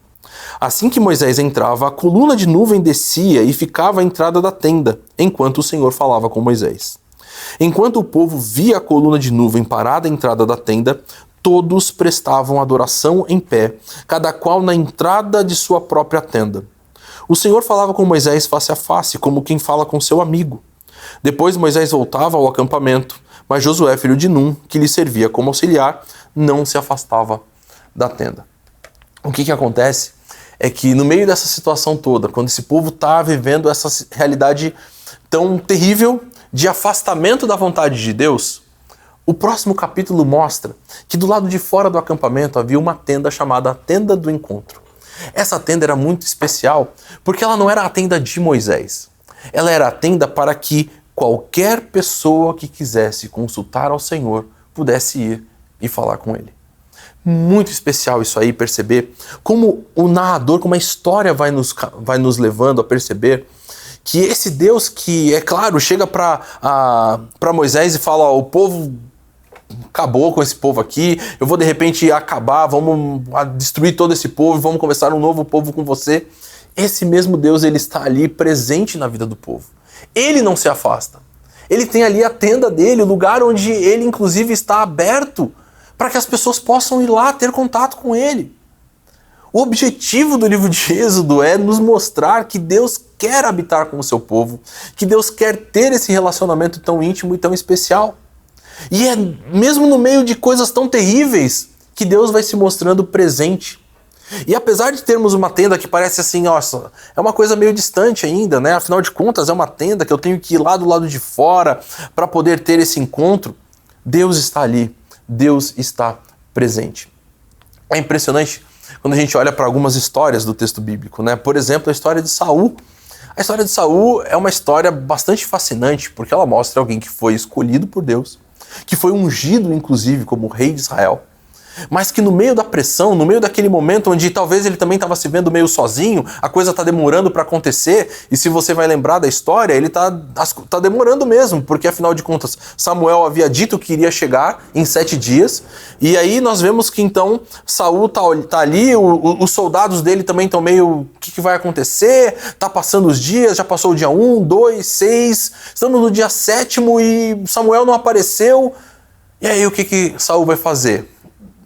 Assim que Moisés entrava, a coluna de nuvem descia e ficava à entrada da tenda, enquanto o Senhor falava com Moisés. Enquanto o povo via a coluna de nuvem parada à entrada da tenda, todos prestavam adoração em pé, cada qual na entrada de sua própria tenda. O Senhor falava com Moisés face a face, como quem fala com seu amigo. Depois Moisés voltava ao acampamento, mas Josué, filho de Num, que lhe servia como auxiliar, não se afastava da tenda. O que acontece é que no meio dessa situação toda, quando esse povo está vivendo essa realidade tão terrível de afastamento da vontade de Deus, o próximo capítulo mostra que do lado de fora do acampamento havia uma tenda chamada Tenda do Encontro. Essa tenda era muito especial porque ela não era a tenda de Moisés. Ela era a tenda para que qualquer pessoa que quisesse consultar ao Senhor pudesse ir e falar com ele. Muito especial isso aí, perceber como o narrador, como a história vai nos levando a perceber que esse Deus que, é claro, chega para Moisés e fala: ó, o povo acabou com esse povo aqui, eu vou de repente acabar, vamos destruir todo esse povo, vamos começar um novo povo com você. esse mesmo Deus, ele está ali presente na vida do povo. Ele não se afasta. Ele tem ali a tenda dele, o lugar onde ele inclusive está aberto para que as pessoas possam ir lá ter contato com ele. O objetivo do livro de Êxodo é nos mostrar que Deus quer habitar com o seu povo, que Deus quer ter esse relacionamento tão íntimo e tão especial. E é mesmo no meio de coisas tão terríveis que Deus vai se mostrando presente. E apesar de termos uma tenda que parece assim, nossa, é uma coisa meio distante ainda, né? Afinal de contas, é uma tenda que eu tenho que ir lá do lado de fora para poder ter esse encontro. Deus está ali, Deus está presente. É impressionante quando a gente olha para algumas histórias do texto bíblico, né? Por exemplo, a história de Saul. A história de Saul é uma história bastante fascinante, porque ela mostra alguém que foi escolhido por Deus, que foi ungido, inclusive, como rei de Israel, mas que no meio da pressão, no meio daquele momento onde talvez ele também estava se vendo meio sozinho, a coisa está demorando para acontecer, e se você vai lembrar da história, ele tá demorando mesmo, porque afinal de contas, Samuel havia dito que iria chegar em 7 dias, e aí nós vemos que então Saul tá ali, os soldados dele também estão meio, o que vai acontecer? Tá passando os dias, já passou o dia 1, 2, 6, estamos no dia 7º e Samuel não apareceu, e aí o que Saul vai fazer?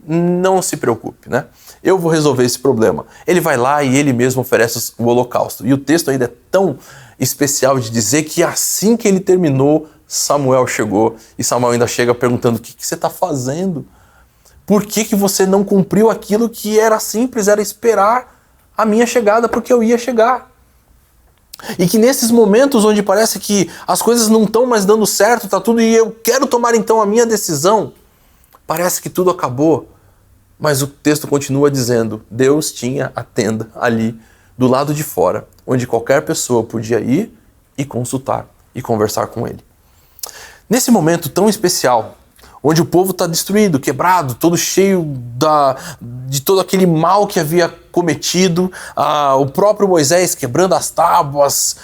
Não se preocupe, né? Eu vou resolver esse problema. Ele vai lá e ele mesmo oferece o holocausto. E o texto ainda é tão especial de dizer que assim que ele terminou, Samuel chegou. E Samuel ainda chega perguntando, o que você está fazendo? Por que você não cumpriu aquilo que era simples, era esperar a minha chegada, porque eu ia chegar? E que nesses momentos onde parece que as coisas não estão mais dando certo, tá tudo, e eu quero tomar então a minha decisão, parece que tudo acabou. Mas o texto continua dizendo, Deus tinha a tenda ali do lado de fora, onde qualquer pessoa podia ir e consultar e conversar com ele. Nesse momento tão especial, onde o povo está destruído, quebrado, todo cheio de todo aquele mal que havia cometido, o próprio Moisés quebrando as tábuas,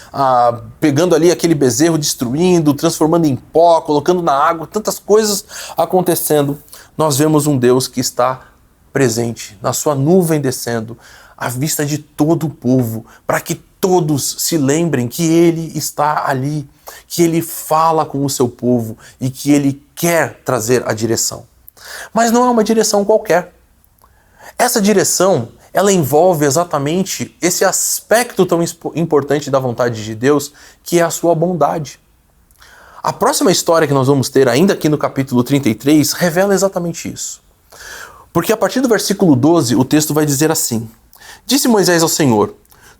pegando ali aquele bezerro, destruindo, transformando em pó, colocando na água, tantas coisas acontecendo, nós vemos um Deus que está presente, na sua nuvem descendo, à vista de todo o povo, para que todos se lembrem que Ele está ali, que Ele fala com o seu povo e que Ele quer trazer a direção. Mas não é uma direção qualquer. Essa direção, ela envolve exatamente esse aspecto tão importante da vontade de Deus, que é a sua bondade. A próxima história que nós vamos ter, ainda aqui no capítulo 33, revela exatamente isso. Porque a partir do versículo 12, o texto vai dizer assim: Disse Moisés ao Senhor,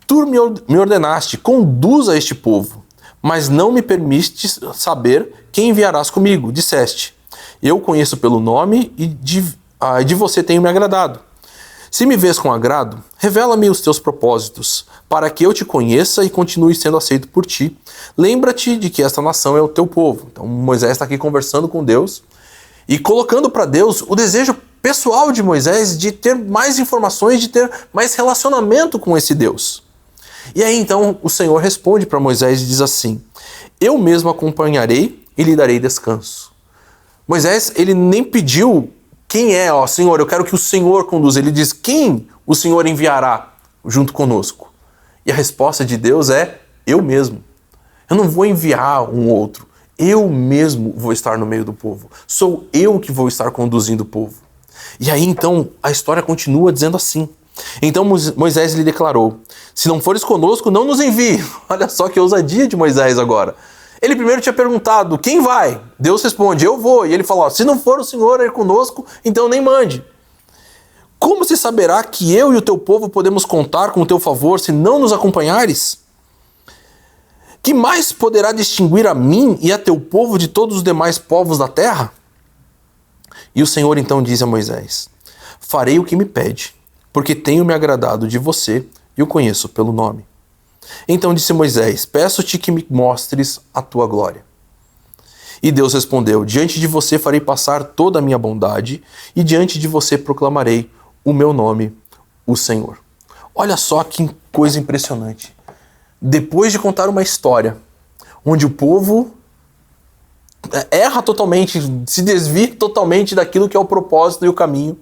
Tu me ordenaste, conduza este povo, mas não me permitiste saber quem enviarás comigo. Disseste, eu conheço pelo nome e de você tenho me agradado. Se me vês com agrado, revela-me os teus propósitos, para que eu te conheça e continue sendo aceito por ti. Lembra-te de que esta nação é o teu povo. Então Moisés está aqui conversando com Deus e colocando para Deus o desejo pessoal de Moisés de ter mais informações, de ter mais relacionamento com esse Deus. E aí então o Senhor responde para Moisés e diz assim, eu mesmo acompanharei e lhe darei descanso. Moisés, ele nem pediu quem é, Senhor, eu quero que o Senhor conduza. Ele diz, quem o Senhor enviará junto conosco? E a resposta de Deus é, eu mesmo. Eu não vou enviar um outro. Eu mesmo vou estar no meio do povo. Sou eu que vou estar conduzindo o povo. E aí então a história continua dizendo assim. Então Moisés lhe declarou, se não fores conosco, não nos envie. Olha só que ousadia de Moisés agora. Ele primeiro tinha perguntado, quem vai? Deus responde, eu vou. E ele falou, se não for o Senhor ir conosco, então nem mande. Como se saberá que eu e o teu povo podemos contar com o teu favor se não nos acompanhares? Que mais poderá distinguir a mim e a teu povo de todos os demais povos da terra? E o Senhor então diz a Moisés, farei o que me pede, porque tenho me agradado de você e o conheço pelo nome. Então disse Moisés, peço-te que me mostres a tua glória. E Deus respondeu, diante de você farei passar toda a minha bondade e diante de você proclamarei o meu nome, o Senhor. Olha só que coisa impressionante. Depois de contar uma história onde o povo erra totalmente, se desvia totalmente daquilo que é o propósito e o caminho.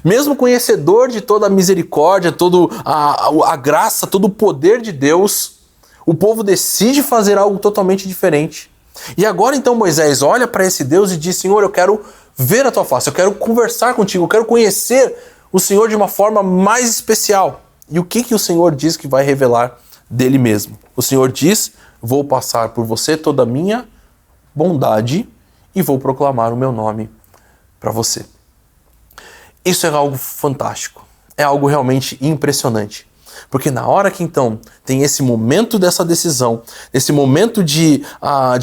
Mesmo conhecedor de toda a misericórdia, toda a graça, todo o poder de Deus, o povo decide fazer algo totalmente diferente. E agora então Moisés olha para esse Deus e diz: Senhor, eu quero ver a tua face, eu quero conversar contigo, eu quero conhecer o Senhor de uma forma mais especial. E o que o Senhor diz que vai revelar dele mesmo? O Senhor diz: vou passar por você toda a minha bondade e vou proclamar o meu nome para você. Isso é algo fantástico, é algo realmente impressionante. Porque na hora que então tem esse momento dessa decisão, esse momento de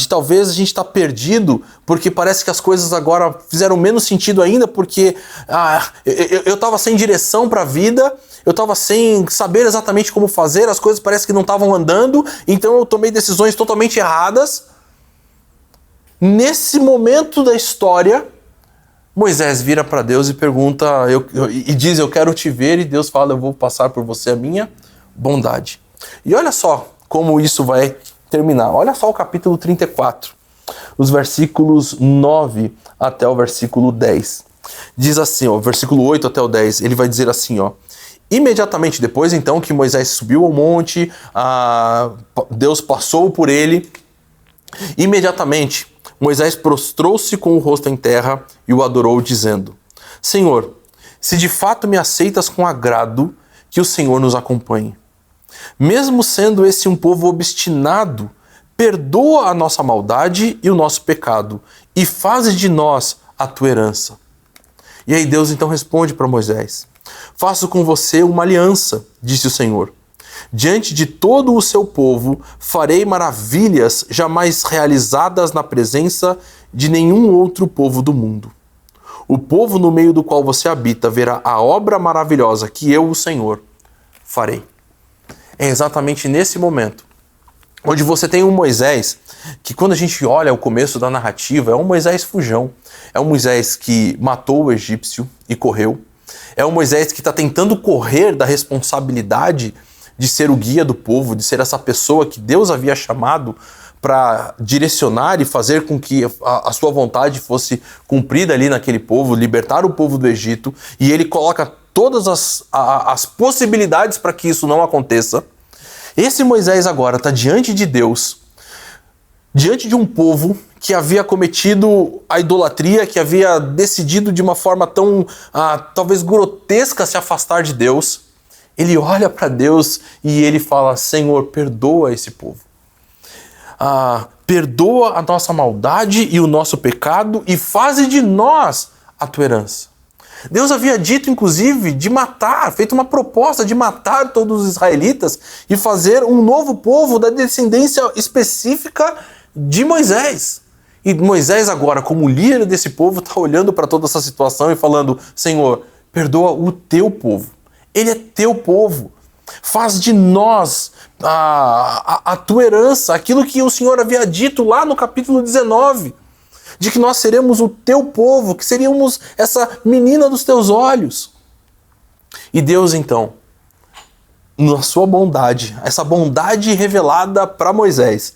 talvez a gente estar perdido, porque parece que as coisas agora fizeram menos sentido ainda, porque eu estava sem direção para a vida, eu estava sem saber exatamente como fazer, as coisas parece que não estavam andando, então eu tomei decisões totalmente erradas. Nesse momento da história, Moisés vira para Deus e pergunta, e diz: eu quero te ver, e Deus fala: eu vou passar por você a minha bondade. E olha só como isso vai terminar. Olha só o capítulo 34, os versículos 9 até o versículo 10. Diz assim, ó, versículo 8 até o 10, ele vai dizer assim, ó: imediatamente depois então que Moisés subiu ao monte, Deus passou por ele, imediatamente Moisés prostrou-se com o rosto em terra e o adorou, dizendo: Senhor, se de fato me aceitas com agrado, que o Senhor nos acompanhe. Mesmo sendo esse um povo obstinado, perdoa a nossa maldade e o nosso pecado, e faze de nós a tua herança. E aí Deus então responde para Moisés: faço com você uma aliança, disse o Senhor. Diante de todo o seu povo farei maravilhas jamais realizadas na presença de nenhum outro povo do mundo. O povo no meio do qual você habita verá a obra maravilhosa que eu, o Senhor, farei. É exatamente nesse momento onde você tem um Moisés que, quando a gente olha o começo da narrativa, é um Moisés fujão. É um Moisés que matou o egípcio e correu. É um Moisés que está tentando correr da responsabilidade de ser o guia do povo, de ser essa pessoa que Deus havia chamado para direcionar e fazer com que a sua vontade fosse cumprida ali naquele povo, libertar o povo do Egito, e ele coloca todas as possibilidades para que isso não aconteça. Esse Moisés agora está diante de Deus, diante de um povo que havia cometido a idolatria, que havia decidido de uma forma tão, talvez grotesca, se afastar de Deus. Ele olha para Deus e ele fala: Senhor, perdoa esse povo. Perdoa a nossa maldade e o nosso pecado e faze de nós a tua herança. Deus havia dito, inclusive, de matar, feito uma proposta de matar todos os israelitas e fazer um novo povo da descendência específica de Moisés. E Moisés agora, como líder desse povo, está olhando para toda essa situação e falando: Senhor, perdoa o teu povo. Ele é teu povo. Faz de nós a tua herança, aquilo que o Senhor havia dito lá no capítulo 19, de que nós seremos o teu povo, que seríamos essa menina dos teus olhos. E Deus então, na sua bondade, essa bondade revelada para Moisés,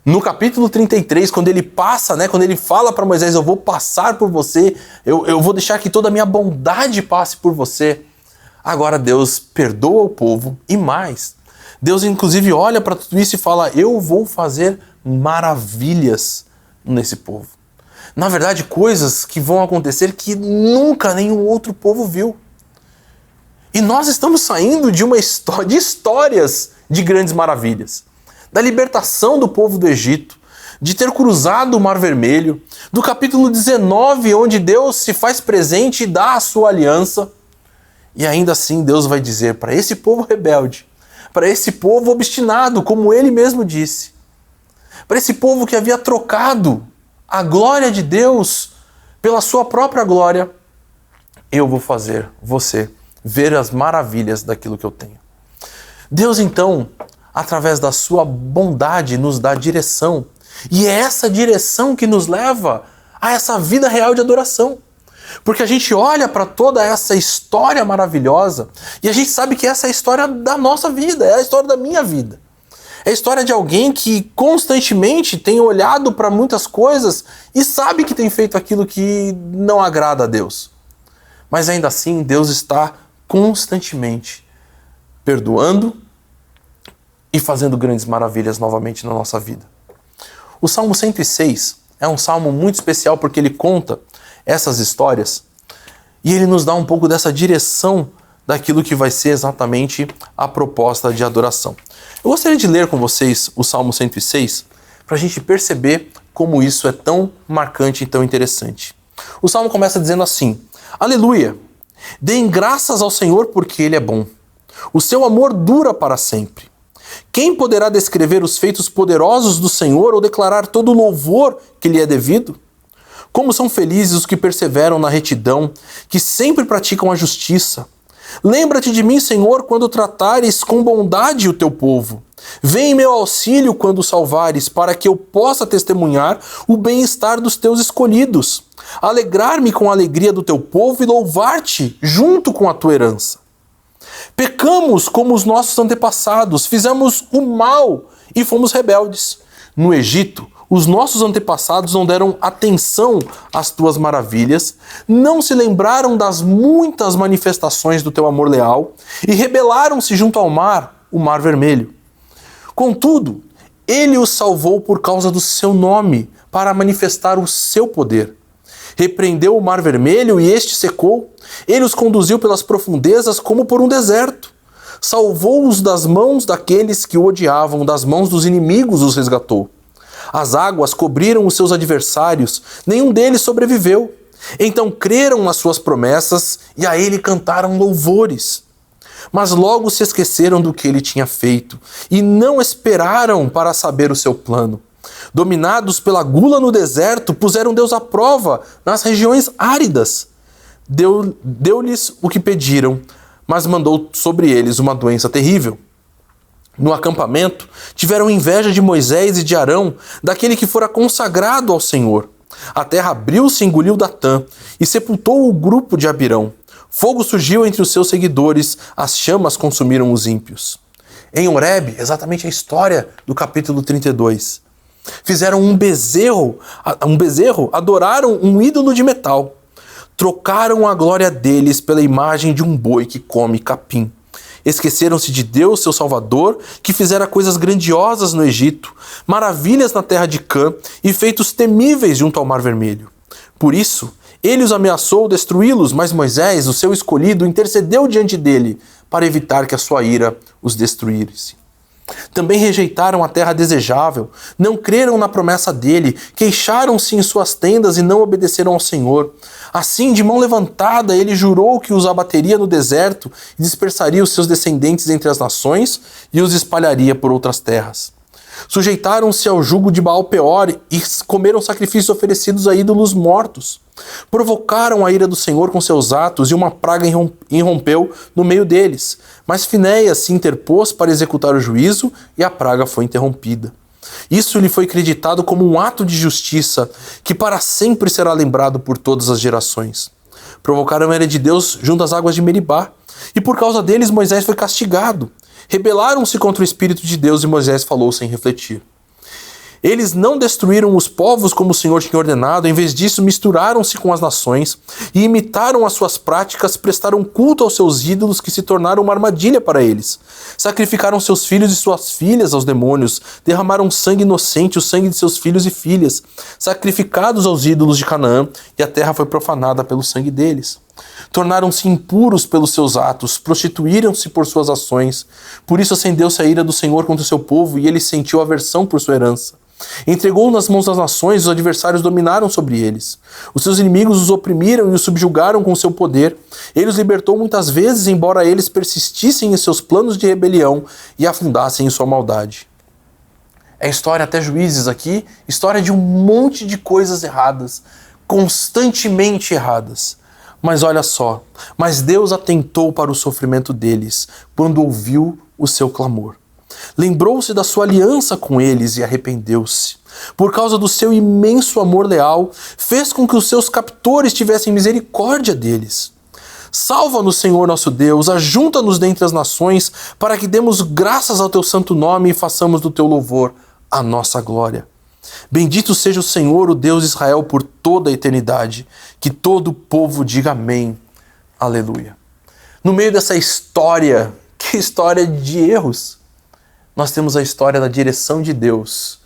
no capítulo 33, quando ele passa, quando ele fala para Moisés: eu vou passar por você, eu vou deixar que toda a minha bondade passe por você. Agora Deus perdoa o povo e mais. Deus inclusive olha para tudo isso e fala: eu vou fazer maravilhas nesse povo. Na verdade, coisas que vão acontecer que nunca nenhum outro povo viu. E nós estamos saindo de de histórias de grandes maravilhas. Da libertação do povo do Egito, de ter cruzado o Mar Vermelho, do capítulo 19, onde Deus se faz presente e dá a sua aliança. E ainda assim Deus vai dizer para esse povo rebelde, para esse povo obstinado, como ele mesmo disse, para esse povo que havia trocado a glória de Deus pela sua própria glória: eu vou fazer você ver as maravilhas daquilo que eu tenho. Deus então, através da sua bondade, nos dá direção, e é essa direção que nos leva a essa vida real de adoração. Porque a gente olha para toda essa história maravilhosa e a gente sabe que essa é a história da nossa vida, é a história da minha vida. É a história de alguém que constantemente tem olhado para muitas coisas e sabe que tem feito aquilo que não agrada a Deus. Mas ainda assim, Deus está constantemente perdoando e fazendo grandes maravilhas novamente na nossa vida. O Salmo 106 é um salmo muito especial porque ele conta essas histórias e ele nos dá um pouco dessa direção daquilo que vai ser exatamente a proposta de adoração. Eu gostaria de ler com vocês o Salmo 106 para a gente perceber como isso é tão marcante e tão interessante. O Salmo começa dizendo assim: Aleluia! Deem graças ao Senhor porque Ele é bom. O seu amor dura para sempre. Quem poderá descrever os feitos poderosos do Senhor ou declarar todo o louvor que lhe é devido? Como são felizes os que perseveram na retidão, que sempre praticam a justiça. Lembra-te de mim, Senhor, quando tratares com bondade o teu povo. Vem em meu auxílio quando o salvares, para que eu possa testemunhar o bem-estar dos teus escolhidos. Alegrar-me com a alegria do teu povo e louvar-te junto com a tua herança. Pecamos como os nossos antepassados, fizemos o mal e fomos rebeldes. No Egito, os nossos antepassados não deram atenção às tuas maravilhas, não se lembraram das muitas manifestações do teu amor leal e rebelaram-se junto ao mar, o Mar Vermelho. Contudo, ele os salvou por causa do seu nome, para manifestar o seu poder. Repreendeu o Mar Vermelho e este secou. Ele os conduziu pelas profundezas como por um deserto. Salvou-os das mãos daqueles que o odiavam, das mãos dos inimigos os resgatou. As águas cobriram os seus adversários, nenhum deles sobreviveu. Então creram nas suas promessas e a ele cantaram louvores. Mas logo se esqueceram do que ele tinha feito e não esperaram para saber o seu plano. Dominados pela gula no deserto, puseram Deus à prova nas regiões áridas. Deu-lhes o que pediram, mas mandou sobre eles uma doença terrível. No acampamento, tiveram inveja de Moisés e de Arão, daquele que fora consagrado ao Senhor. A terra abriu-se e engoliu Datã, e sepultou o grupo de Abirão. Fogo surgiu entre os seus seguidores, as chamas consumiram os ímpios. Em Horebe, exatamente a história do capítulo 32. Fizeram um bezerro, adoraram um ídolo de metal. Trocaram a glória deles pela imagem de um boi que come capim. Esqueceram-se de Deus, seu Salvador, que fizera coisas grandiosas no Egito, maravilhas na terra de Cã e feitos temíveis junto ao Mar Vermelho. Por isso, ele os ameaçou destruí-los, mas Moisés, o seu escolhido, intercedeu diante dele para evitar que a sua ira os destruísse. Também rejeitaram a terra desejável, não creram na promessa dele, queixaram-se em suas tendas e não obedeceram ao Senhor. Assim, de mão levantada, ele jurou que os abateria no deserto e dispersaria os seus descendentes entre as nações e os espalharia por outras terras. Sujeitaram-se ao jugo de Baal-Peor e comeram sacrifícios oferecidos a ídolos mortos. Provocaram a ira do Senhor com seus atos e uma praga irrompeu no meio deles. Mas Finéias se interpôs para executar o juízo e a praga foi interrompida. Isso lhe foi creditado como um ato de justiça que para sempre será lembrado por todas as gerações. Provocaram a ira de Deus junto às águas de Meribá e por causa deles Moisés foi castigado. Rebelaram-se contra o Espírito de Deus e Moisés falou sem refletir. Eles não destruíram os povos como o Senhor tinha ordenado, em vez disso misturaram-se com as nações e imitaram as suas práticas, prestaram culto aos seus ídolos que se tornaram uma armadilha para eles. Sacrificaram seus filhos e suas filhas aos demônios, derramaram sangue inocente, o sangue de seus filhos e filhas, sacrificados aos ídolos de Canaã, e a terra foi profanada pelo sangue deles. Tornaram-se impuros pelos seus atos, prostituíram-se por suas ações. Por isso acendeu-se a ira do Senhor contra o seu povo e ele sentiu aversão por sua herança. Entregou-o nas mãos das nações, os adversários dominaram sobre eles. Os seus inimigos os oprimiram e os subjugaram com seu poder. Ele os libertou muitas vezes, embora eles persistissem em seus planos de rebelião e afundassem em sua maldade. É história até Juízes aqui, história de um monte de coisas erradas, constantemente erradas. Mas olha só, mas Deus atentou para o sofrimento deles quando ouviu o seu clamor. Lembrou-se da sua aliança com eles e arrependeu-se. Por causa do seu imenso amor leal, fez com que os seus captores tivessem misericórdia deles. Salva-nos, Senhor nosso Deus, ajunta-nos dentre as nações, para que demos graças ao teu santo nome e façamos do teu louvor a nossa glória. Bendito seja o Senhor, o Deus de Israel, por toda a eternidade. Que todo o povo diga amém. Aleluia. No meio dessa história, que história de erros, nós temos a história da direção de Deus,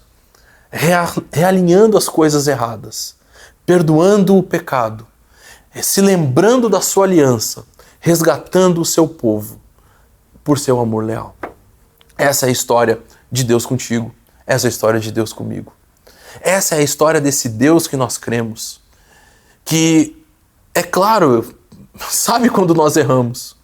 realinhando as coisas erradas, perdoando o pecado, se lembrando da sua aliança, resgatando o seu povo por seu amor leal. Essa é a história de Deus contigo, essa é a história de Deus comigo. Essa é a história desse Deus que nós cremos, que, é claro, sabe quando nós erramos,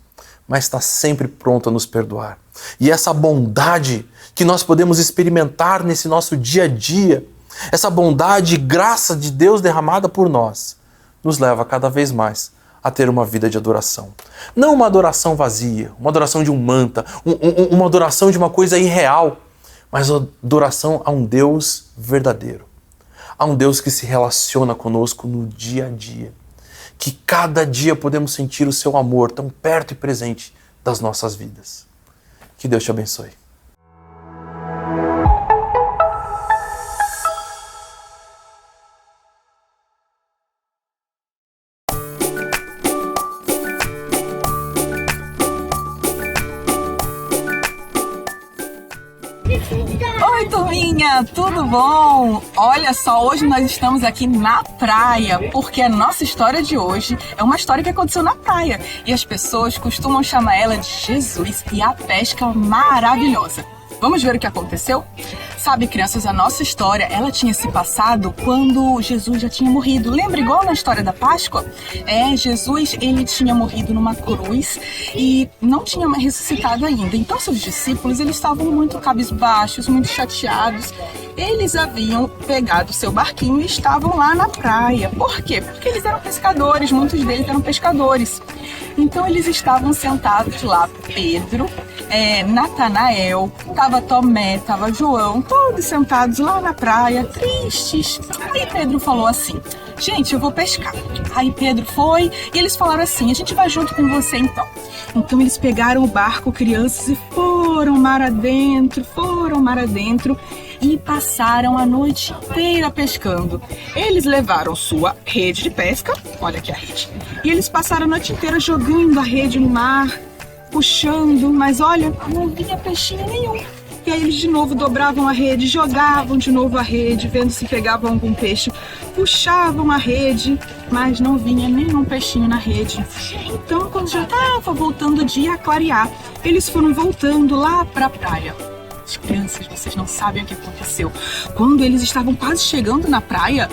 mas está sempre pronto a nos perdoar. E essa bondade que nós podemos experimentar nesse nosso dia a dia, essa bondade e graça de Deus derramada por nós, nos leva cada vez mais a ter uma vida de adoração. Não uma adoração vazia, uma adoração de um manta, uma adoração de uma coisa irreal, mas a adoração a um Deus verdadeiro, a um Deus que se relaciona conosco no dia a dia, que cada dia podemos sentir o seu amor tão perto e presente das nossas vidas. Que Deus te abençoe.
Oi, turminha, tudo bom? Olha só, hoje nós estamos aqui na praia, porque a nossa história de hoje é uma história que aconteceu na praia e as pessoas costumam chamar ela de Jesus e a pesca maravilhosa. Vamos ver o que aconteceu? Sabe, crianças, a nossa história, ela tinha se passado quando Jesus já tinha morrido. Lembra igual na história da Páscoa? Jesus, ele tinha morrido numa cruz e não tinha mais ressuscitado ainda. Então, seus discípulos, eles estavam muito cabisbaixos, muito chateados. Eles haviam pegado seu barquinho e estavam lá na praia. Por quê? Porque eles eram pescadores, muitos deles eram pescadores. Então, eles estavam sentados lá, Pedro, Natanael, tava Tomé, tava João, todos sentados lá na praia, tristes. Aí Pedro falou assim: gente, eu vou pescar. Aí Pedro foi e eles falaram assim: a gente vai junto com você então. Então eles pegaram o barco, crianças, e foram mar adentro e passaram a noite inteira pescando. Eles levaram sua rede de pesca, olha aqui a rede, e eles passaram a noite inteira jogando a rede no mar, puxando, mas olha, não vinha peixinho nenhum. E aí eles de novo dobravam a rede, jogavam de novo a rede, vendo se pegavam algum peixe, puxavam a rede, mas não vinha nenhum peixinho na rede. Então, quando já estava voltando o dia a clarear, eles foram voltando lá para a praia. As crianças, vocês não sabem o que aconteceu. Quando eles estavam quase chegando na praia,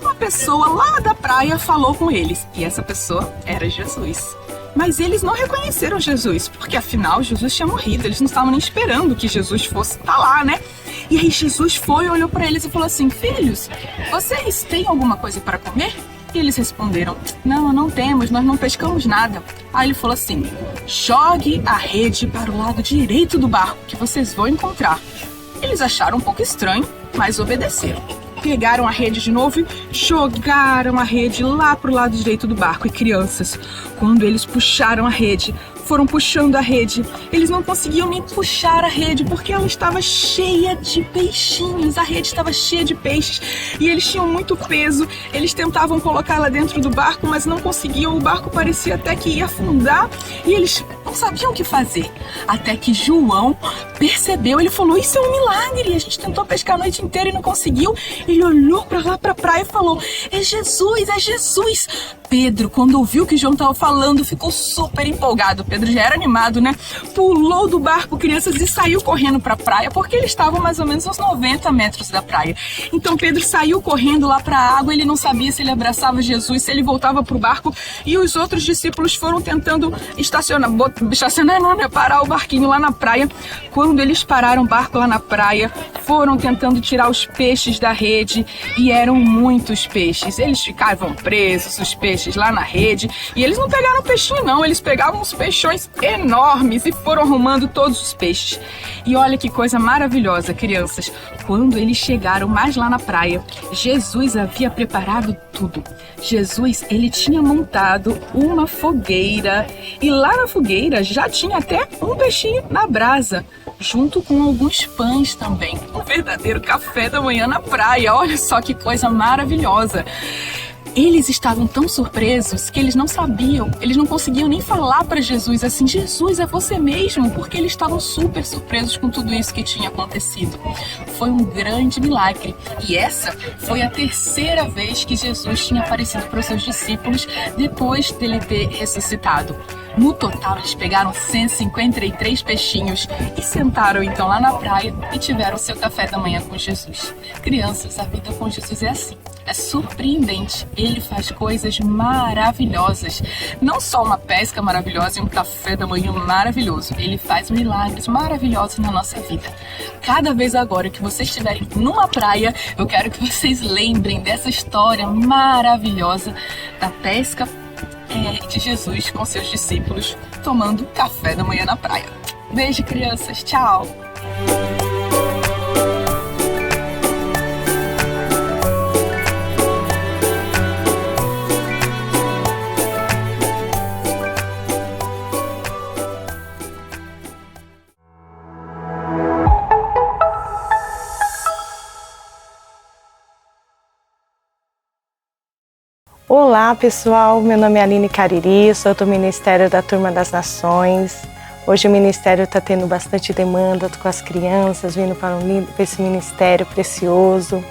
uma pessoa lá da praia falou com eles, e essa pessoa era Jesus. Mas eles não reconheceram Jesus, porque afinal Jesus tinha morrido, eles não estavam nem esperando que Jesus fosse estar lá, né? E aí Jesus foi, olhou para eles e falou assim: filhos, vocês têm alguma coisa para comer? E eles responderam: não temos, nós não pescamos nada. Aí ele falou assim: jogue a rede para o lado direito do barco, que vocês vão encontrar. Eles acharam um pouco estranho, mas obedeceram. Pegaram a rede de novo e jogaram a rede lá pro lado direito do barco. E crianças, quando eles puxaram a rede, foram puxando a rede, eles não conseguiam nem puxar a rede porque ela estava cheia de peixinhos, a rede estava cheia de peixes e eles tinham muito peso. Eles tentavam colocá-la dentro do barco, mas não conseguiam, o barco parecia até que ia afundar e eles não sabiam o que fazer. Até que João percebeu, ele falou: isso é um milagre, a gente tentou pescar a noite inteira e não conseguiu. Ele olhou para lá para a praia e falou: é Jesus, é Jesus. Pedro, quando ouviu o que João estava falando, ficou super empolgado. Pedro já era animado, né? Pulou do barco, crianças, e saiu correndo para a praia, porque eles estavam mais ou menos uns 90 metros da praia. Então Pedro saiu correndo lá para a água, ele não sabia se ele abraçava Jesus, se ele voltava para o barco, e os outros discípulos foram tentando parar o barquinho lá na praia. Quando eles pararam o barco lá na praia, foram tentando tirar os peixes da rede, e eram muitos peixes. Eles ficavam presos, os peixes peixes lá na rede. E eles não pegaram peixinho não, eles pegavam uns peixões enormes e foram arrumando todos os peixes. E olha que coisa maravilhosa, crianças. Quando eles chegaram mais lá na praia, Jesus havia preparado tudo. Jesus, ele tinha montado uma fogueira e lá na fogueira já tinha até um peixinho na brasa, junto com alguns pães também. Um verdadeiro café da manhã na praia. Olha só que coisa maravilhosa. Eles estavam tão surpresos que eles não sabiam, eles não conseguiam nem falar para Jesus assim, Jesus, é você mesmo? Porque eles estavam super surpresos com tudo isso que tinha acontecido. Foi um grande milagre. E essa foi a terceira vez que Jesus tinha aparecido para os seus discípulos depois dele ter ressuscitado. No total, eles pegaram 153 peixinhos e sentaram então lá na praia e tiveram seu café da manhã com Jesus. Crianças, a vida com Jesus é assim. É surpreendente. Ele faz coisas maravilhosas. Não só uma pesca maravilhosa e um café da manhã maravilhoso. Ele faz milagres maravilhosos na nossa vida. Cada vez agora que vocês estiverem numa praia, eu quero que vocês lembrem dessa história maravilhosa da pesca de Jesus com seus discípulos tomando café da manhã na praia. Beijo, crianças. Tchau!
Olá pessoal, meu nome é Aline Cariri, sou do Ministério da Turma das Nações. Hoje o Ministério está tendo bastante demanda com as crianças, vindo para esse ministério precioso.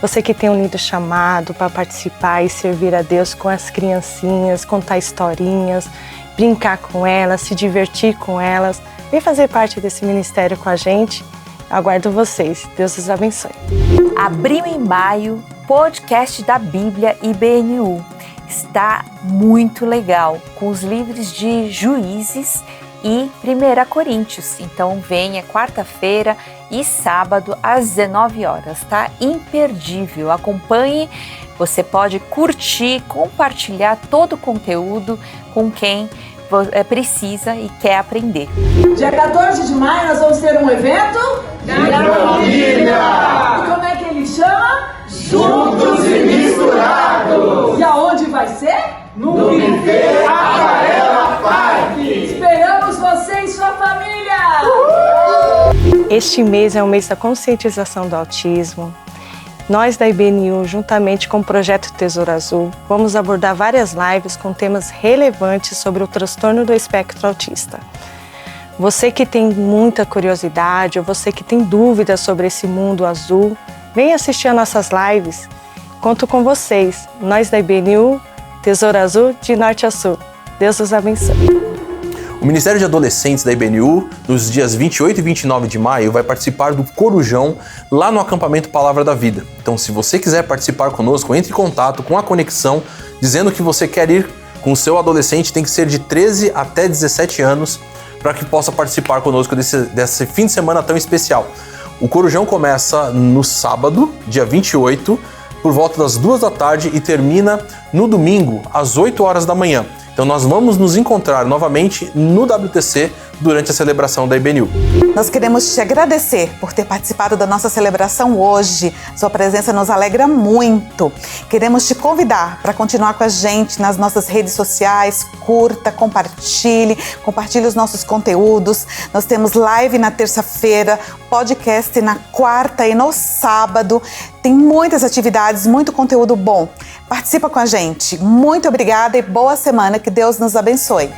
Você que tem um lindo chamado para participar e servir a Deus com as criancinhas, contar historinhas, brincar com elas, se divertir com elas, vem fazer parte desse ministério com a gente. Aguardo vocês. Deus os abençoe.
Abril em maio, podcast da Bíblia IBNU. Está muito legal, com os livros de Juízes e 1 Coríntios. Então venha quarta-feira e sábado às 19 horas, tá? Imperdível. Acompanhe, você pode curtir, compartilhar todo o conteúdo com quem precisa e quer aprender.
Dia 14 de maio nós vamos ter um evento da família. E como é que ele chama?
Juntos e Misturados.
E aonde vai ser?
No Buffet Aquarela Park.
Esperamos você e sua família.
Este mês é o mês da conscientização do autismo. Nós da IBNU, juntamente com o Projeto Tesouro Azul, vamos abordar várias lives com temas relevantes sobre o transtorno do espectro autista. Você que tem muita curiosidade ou você que tem dúvidas sobre esse mundo azul, venha assistir a nossas lives. Conto com vocês. Nós da IBNU, Tesouro Azul de norte a sul. Deus os abençoe.
O Ministério de Adolescentes da IBNU, nos dias 28 e 29 de maio, vai participar do Corujão lá no acampamento Palavra da Vida. Então, se você quiser participar conosco, entre em contato com a Conexão, dizendo que você quer ir com o seu adolescente, tem que ser de 13 até 17 anos, para que possa participar conosco desse fim de semana tão especial. O Corujão começa no sábado, dia 28, por volta das 2 da tarde e termina no domingo, às 8 horas da manhã. Então nós vamos nos encontrar novamente no WTC durante a celebração da IBNU.
Nós queremos te agradecer por ter participado da nossa celebração hoje. Sua presença nos alegra muito. Queremos te convidar para continuar com a gente nas nossas redes sociais. Curta, compartilhe os nossos conteúdos. Nós temos live na terça-feira, podcast na quarta e no sábado. Tem muitas atividades, muito conteúdo bom. Participa com a gente. Muito obrigada e boa semana. Que Deus nos abençoe.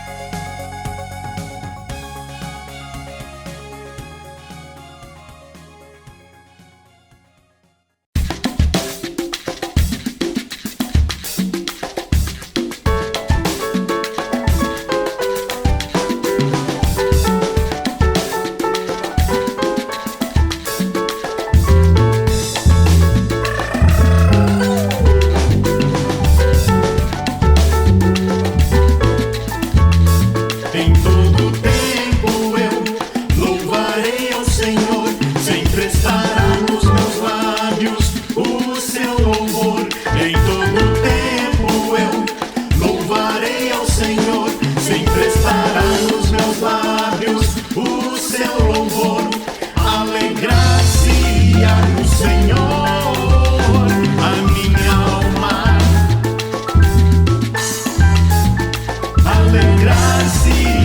assim.